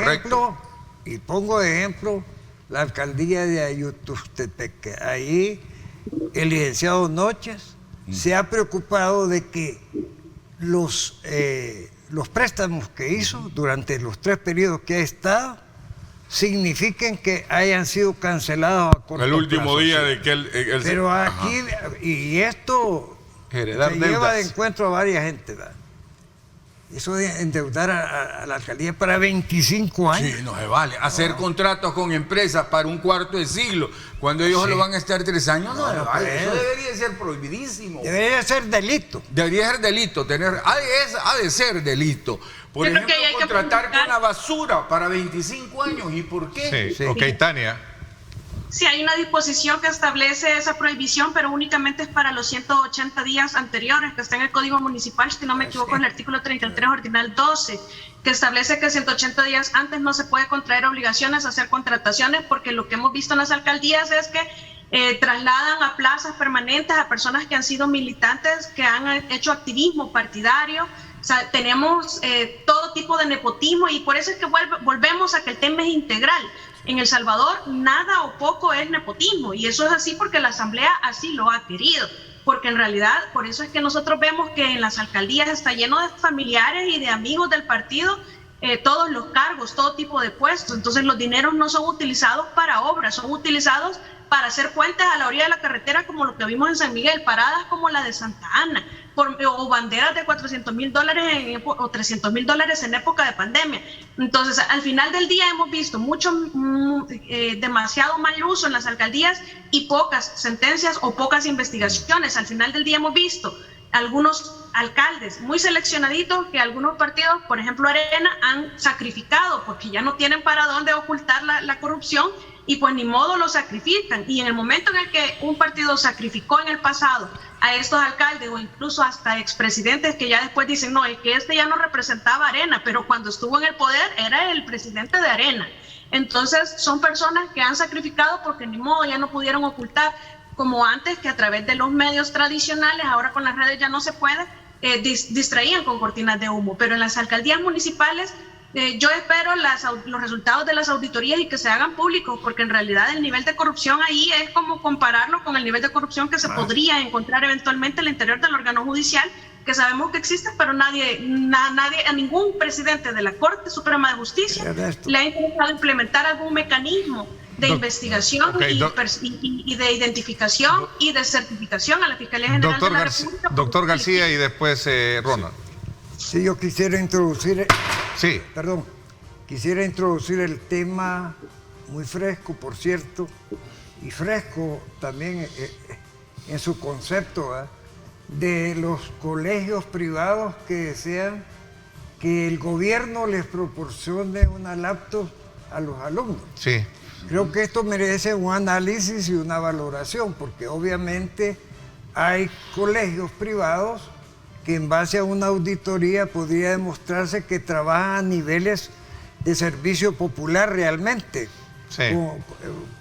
ejemplo la alcaldía de Ayutustepec. Ahí el licenciado Noches se ha preocupado de que los préstamos que hizo durante los 3 periodos que ha estado signifiquen que hayan sido cancelados a corto el último plazo, día sí. de que él Pero aquí, y esto Heredar se deudas. lleva de encuentro a varias gente, ¿verdad? Eso de endeudar a la alcaldía para 25 años. Sí, no se vale. Hacer contratos con empresas para un cuarto de siglo, cuando ellos lo van a estar 3 años, no se vale. pues. Eso debería ser prohibidísimo. Debería ser delito. Debería ser delito, ha de ser delito. Por Yo creo ejemplo, que hay que contratar publicar- con la basura para 25 años. ¿Y por qué? Sí. Sí. Ok, Tania. Sí, hay una disposición que establece esa prohibición, pero únicamente es para los 180 días anteriores, que está en el Código Municipal, si no me equivoco, en el artículo 33, ordinal 12, que establece que 180 días antes no se puede contraer obligaciones a hacer contrataciones, porque lo que hemos visto en las alcaldías es que trasladan a plazas permanentes a personas que han sido militantes, que han hecho activismo partidario. O sea, tenemos todo tipo de nepotismo y por eso es que volvemos a que el tema es integral. En El Salvador nada o poco es nepotismo y eso es así porque la Asamblea así lo ha querido. Porque en realidad, por eso es que nosotros vemos que en las alcaldías está lleno de familiares y de amigos del partido, todos los cargos, todo tipo de puestos. Entonces los dineros no son utilizados para obras, son utilizados para hacer puentes a la orilla de la carretera como lo que vimos en San Miguel, paradas como la de Santa Ana, o banderas de $400,000 o $300,000 en época de pandemia. Entonces, al final del día hemos visto demasiado mal uso en las alcaldías y pocas sentencias o pocas investigaciones. Al final del día hemos visto algunos alcaldes muy seleccionaditos que algunos partidos, por ejemplo Arena, han sacrificado porque ya no tienen para dónde ocultar la corrupción y pues ni modo lo sacrifican. Y en el momento en el que un partido sacrificó en el pasado a estos alcaldes o incluso hasta expresidentes que ya después dicen, no, es que este ya no representaba a Arena, pero cuando estuvo en el poder era el presidente de Arena. Entonces son personas que han sacrificado porque ni modo ya no pudieron ocultar, como antes, que a través de los medios tradicionales, ahora con las redes ya no se puede, distraían con cortinas de humo. Pero en las alcaldías municipales yo espero los resultados de las auditorías y que se hagan públicos, porque en realidad el nivel de corrupción ahí es como compararlo con el nivel de corrupción que se podría encontrar eventualmente al interior del órgano judicial, que sabemos que existe, pero a ningún presidente de la Corte Suprema de Justicia le ha interesado implementar algún mecanismo de investigación y de identificación y de certificación a la Fiscalía General de la República. Doctor García y después Ronald. Sí, yo quisiera introducir... Sí. Perdón, quisiera introducir el tema muy fresco, por cierto, y fresco también en su concepto, ¿eh? De los colegios privados que desean que el gobierno les proporcione una laptop a los alumnos. Sí. Creo que esto merece un análisis y una valoración, porque obviamente hay colegios privados que en base a una auditoría podría demostrarse que trabajan a niveles de servicio popular realmente, Sí.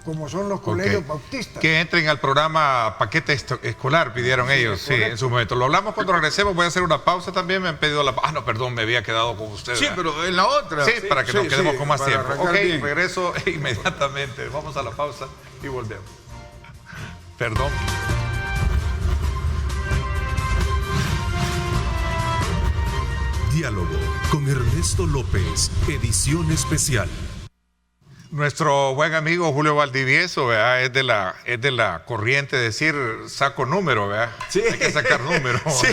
como son los colegios bautistas. Que entren al programa paquete escolar, pidieron ellos, sí, en su momento. Lo hablamos cuando regresemos, voy a hacer una pausa también, me han pedido la... Ah, no, perdón, me había quedado con ustedes. Sí, pero en la otra. Sí, para que nos quedemos con más para tiempo. arrancar Ok, bien. regreso inmediatamente. Vamos a la pausa y volvemos. Perdón. Diálogo con Ernesto López, edición especial. Nuestro buen amigo Julio Valdivieso, ¿verdad? Es de la corriente de decir saco número, ¿verdad? Sí. Hay que sacar número. Sí.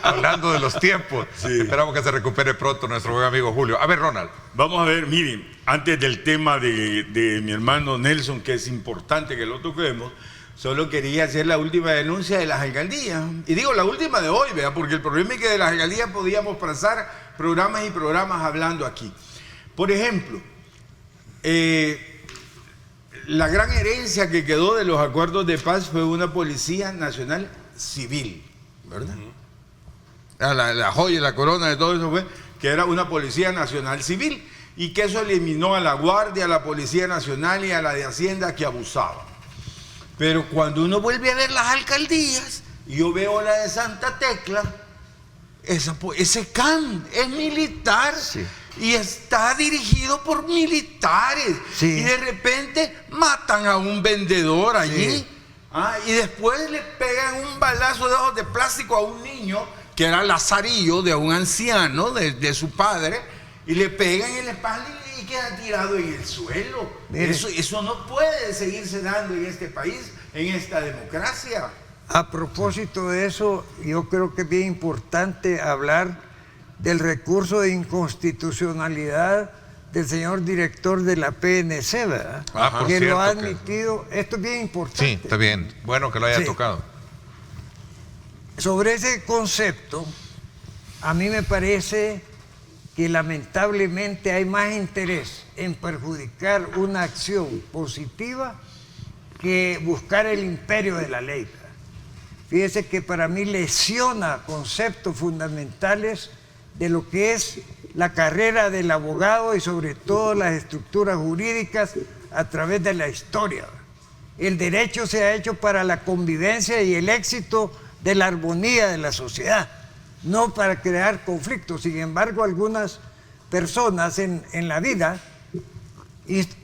Hablando de los tiempos. Sí. Esperamos que se recupere pronto nuestro buen amigo Julio. A ver, Ronald. Vamos a ver, miren, antes del tema de mi hermano Nelson, que es importante que lo toquemos, solo quería hacer la última denuncia de las alcaldías. Y digo la última de hoy, ¿verdad? Porque el problema es que de las alcaldías podíamos pasar programas y programas hablando aquí. Por ejemplo, la gran herencia que quedó de los acuerdos de paz fue una Policía Nacional Civil, ¿verdad? La joya y la corona de todo eso fue que era una Policía Nacional Civil y que eso eliminó a la Guardia, a la Policía Nacional y a la de Hacienda que abusaban. Pero cuando uno vuelve a ver las alcaldías, yo veo la de Santa Tecla, ese CAN es militar. Sí. Y está dirigido por militares. Sí. Y de repente matan a un vendedor allí. Sí. Y después le pegan un balazo de ojos de plástico a un niño que era lazarillo de un anciano, de su padre, y le pegan en la espalda y queda tirado en el suelo. Eso no puede seguirse dando en este país, en esta democracia. A propósito de eso, yo creo que es bien importante hablar del recurso de inconstitucionalidad del señor director de la PNC, ¿verdad? Por que cierto, lo ha admitido. Esto es bien importante. Sí, está bien. Bueno que lo haya Sí. tocado. Sobre ese concepto, a mí me parece que lamentablemente hay más interés en perjudicar una acción positiva que buscar el imperio de la ley, ¿verdad? Fíjese que para mí lesiona conceptos fundamentales de lo que es la carrera del abogado y sobre todo las estructuras jurídicas a través de la historia. El derecho se ha hecho para la convivencia y el éxito de la armonía de la sociedad, no para crear conflictos. Sin embargo, algunas personas en la vida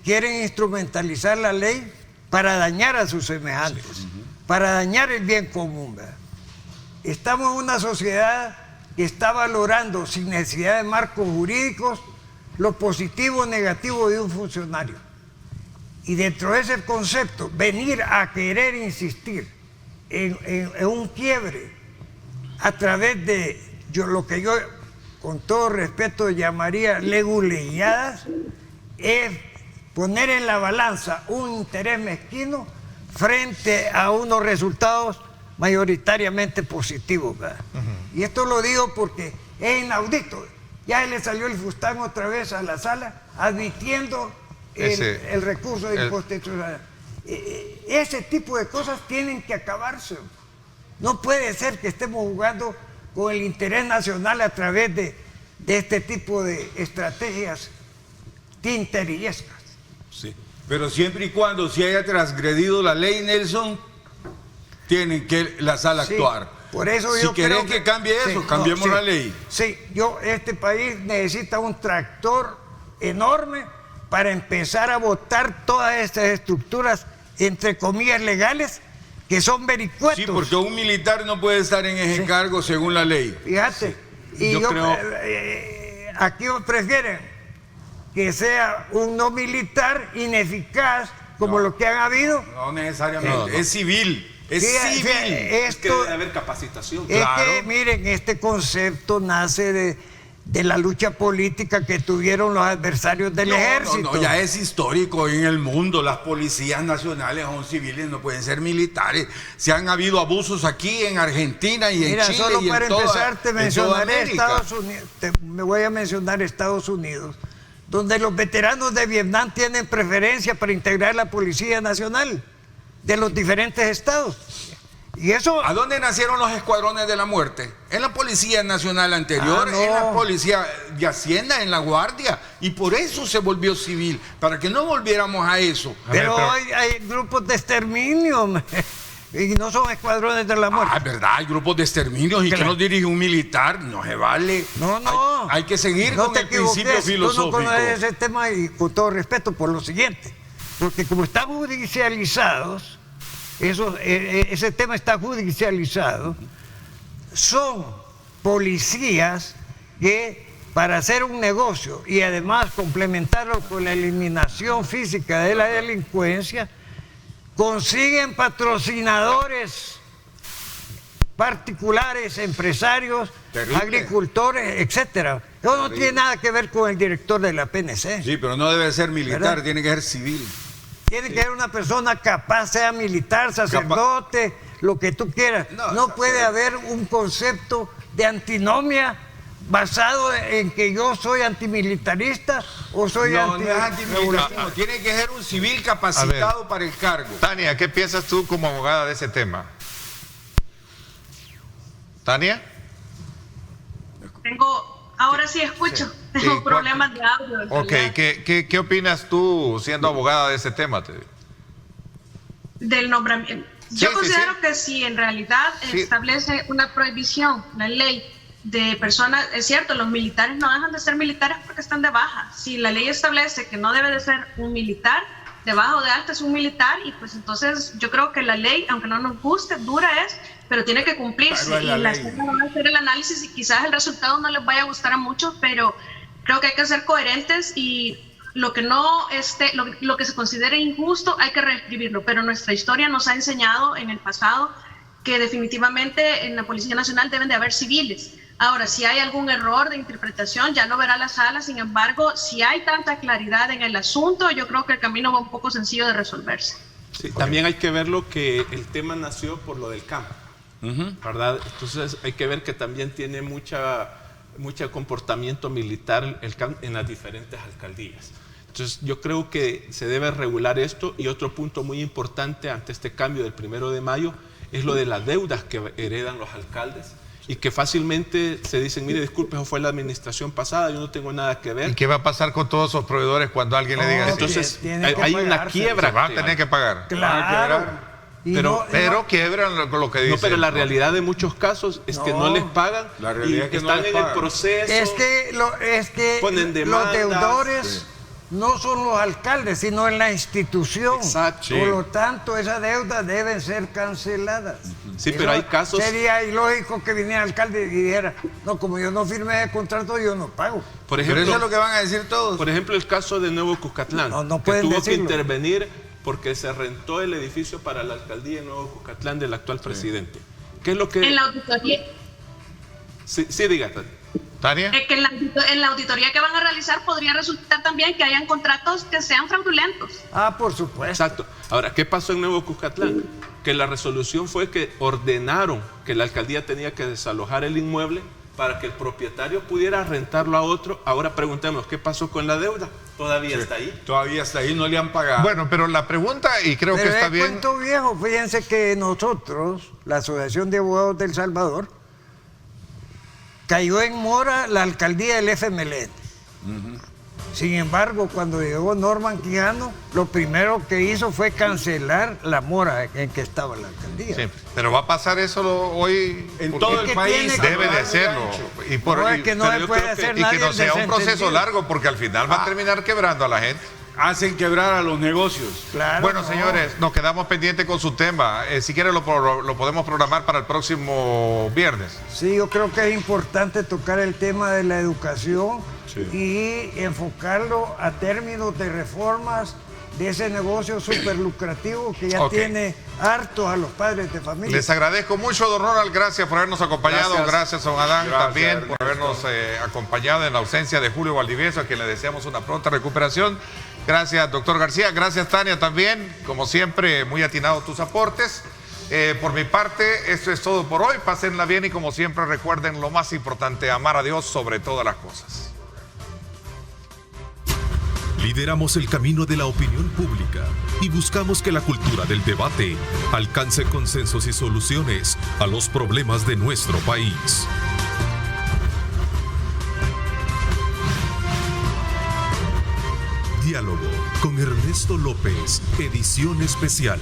quieren instrumentalizar la ley para dañar a sus semejantes, para dañar el bien común, ¿verdad? Estamos en una sociedad que está valorando sin necesidad de marcos jurídicos lo positivo o negativo de un funcionario. Y dentro de ese concepto, venir a querer insistir en un quiebre a través de lo que yo, con todo respeto, llamaría leguleyadas, es poner en la balanza un interés mezquino frente a unos resultados mayoritariamente positivos, ¿verdad? Y esto lo digo porque es inaudito. Ya le salió el Fustán otra vez a la sala admitiendo el recurso de inconstitucionalidad. Ese tipo de cosas tienen que acabarse. No puede ser que estemos jugando con el interés nacional a través de este tipo de estrategias tinterillescas. Sí. Pero siempre y cuando se haya transgredido la ley, Nelson, tienen que la sala Sí, actuar. por eso si yo querés creo que cambie eso, cambiemos la ley. Sí, este país necesita un tractor enorme para empezar a botar todas estas estructuras, entre comillas, legales, que son vericuetos. Sí, porque un militar no puede estar en ese cargo según la ley. Fíjate, Sí. y Yo creo- aquí prefieren que sea un no militar ineficaz, como lo que han habido. No necesariamente, No. es civil. Es Fíjate, civil. Es que esto, debe haber capacitación. es claro. que, miren, este concepto nace de la lucha política que tuvieron los adversarios del ejército. No, ya es histórico en el mundo. Las policías nacionales son civiles, no pueden ser militares. Se han habido abusos aquí en Argentina y Mira, en Chile solo y para en toda, empezar te en toda mencionaré América. Estados Unidos, me voy a mencionar Estados Unidos, donde los veteranos de Vietnam tienen preferencia para integrar la Policía Nacional de los diferentes estados. Y eso... ¿A dónde nacieron los escuadrones de la muerte? En la Policía Nacional anterior, No. en la Policía de Hacienda, en la Guardia. Y por eso se volvió civil, para que no volviéramos a eso. Pero pero- hoy hay grupos de exterminio y no son escuadrones de la muerte. Ah, es verdad, hay grupos de exterminios y que Claro. los dirige un militar, no se vale. No. Hay que seguir No con te el principio equivoques, filosófico. Tú no conoces ese tema, y con todo respeto por lo siguiente. Porque como están judicializados, ese tema está judicializado, son policías que para hacer un negocio y además complementarlo con la eliminación física de la delincuencia, consiguen patrocinadores particulares, empresarios, Terrible. agricultores, etcétera. Eso no tiene nada que ver con el director de la PNC. Sí, pero no debe ser militar, ¿Verdad? tiene que ser civil. Tiene que ser una persona capaz, sea militar, sacerdote, lo que tú quieras. No puede haber un concepto de antinomia basado en que yo soy antimilitarista o soy No es antimilitarismo, tiene que ser un civil capacitado para el cargo. Tania, ¿qué piensas tú como abogada de ese tema? ¿Tania? Ahora sí escucho. Tengo problemas de audio. en Ok, realidad. ¿qué opinas tú siendo abogada de ese tema? Del nombramiento. Sí, Yo sí, considero sí. que si en realidad Sí. establece una prohibición, la ley de personas, es cierto, los militares no dejan de ser militares porque están de baja. Si la ley establece que no debe de ser un militar, de baja o de alta es un militar, y pues entonces yo creo que la ley, aunque no nos guste, dura es, pero tiene que cumplirse. Pero es la Y las ley. personas van a hacer el análisis y quizás el resultado no les vaya a gustar a muchos, pero creo que hay que ser coherentes y lo que no lo que se considere injusto hay que reescribirlo, pero nuestra historia nos ha enseñado en el pasado que definitivamente en la Policía Nacional deben de haber civiles. Ahora, si hay algún error de interpretación, ya lo verá la sala. Sin embargo, si hay tanta claridad en el asunto, yo creo que el camino va un poco sencillo de resolverse. Sí, también hay que verlo que el tema nació por lo del campo, ¿verdad? Entonces hay que ver que también tiene mucho comportamiento militar el CAM en las diferentes alcaldías. Entonces yo creo que se debe regular esto, y otro punto muy importante ante este cambio del 1 de mayo es lo de las deudas que heredan los alcaldes y que fácilmente se dicen, mire, disculpe, eso fue la administración pasada, yo no tengo nada que ver. ¿Y qué va a pasar con todos esos proveedores cuando alguien le diga así? Entonces tiene que hay una pagarse. quiebra. Se van a tener que pagar. Claro. Y Pero quiebran lo que dicen. No, pero la realidad de muchos casos es que no les pagan La realidad y es que no están les en pagan. el proceso. es que ponen los demandas. deudores no son los alcaldes, sino en la institución. Exacto. Por lo tanto, esas deudas deben ser canceladas. Sí, pero hay casos- Sería ilógico que viniera el alcalde y dijera, no, como yo no firmé el contrato, yo no pago. Por Pero eso es ejemplo, lo que van a decir todos. por ejemplo, el caso de Nuevo Cuscatlán, No que pueden tuvo decirlo. que intervenir porque se rentó el edificio para la alcaldía de Nuevo Cuscatlán del actual presidente. ¿Qué es lo que...? En la auditoría, Sí, diga. ¿Tania? que en la auditoría que van a realizar podría resultar también que hayan contratos que sean fraudulentos. Ah, por supuesto. Exacto. Ahora, ¿qué pasó en Nuevo Cuscatlán? Que la resolución fue que ordenaron que la alcaldía tenía que desalojar el inmueble para que el propietario pudiera rentarlo a otro. Ahora preguntemos, ¿qué pasó con la deuda? ¿Todavía está ahí? Todavía está ahí, no le han pagado. Bueno, pero la pregunta, y creo Pero que está es bien. cuento viejo. Fíjense que nosotros, la Asociación de Abogados del Salvador, cayó en mora la alcaldía del FMLN. Sin embargo, cuando llegó Norman Quijano, lo primero que hizo fue cancelar la mora en que estaba la alcaldía. Sí, pero va a pasar eso hoy en porque todo Es el que país. tiene que- debe de hacerlo. Y por No, es que no pero se yo puede creo que- hacer y que nadie no sea un proceso desentendido. largo, porque al final va a terminar quebrando a la gente. Hacen quebrar a los negocios. Claro, Bueno, no. señores, nos quedamos pendientes con su tema. Si quieren lo podemos programar para el próximo viernes. Sí, yo creo que es importante tocar el tema de la educación y enfocarlo a términos de reformas de ese negocio súper lucrativo que ya Ok. tiene hartos a los padres de familia. Les agradezco mucho, don Ronald, gracias por habernos acompañado, gracias don Adán Gracias, también por Ernesto. habernos acompañado en la ausencia de Julio Valdivieso, a quien le deseamos una pronta recuperación. Gracias, doctor García, gracias Tania también, como siempre, muy atinados tus aportes. Por mi parte, esto es todo por hoy, pásenla bien y como siempre recuerden lo más importante, amar a Dios sobre todas las cosas. Lideramos el camino de la opinión pública y buscamos que la cultura del debate alcance consensos y soluciones a los problemas de nuestro país. Diálogo con Ernesto López, edición especial.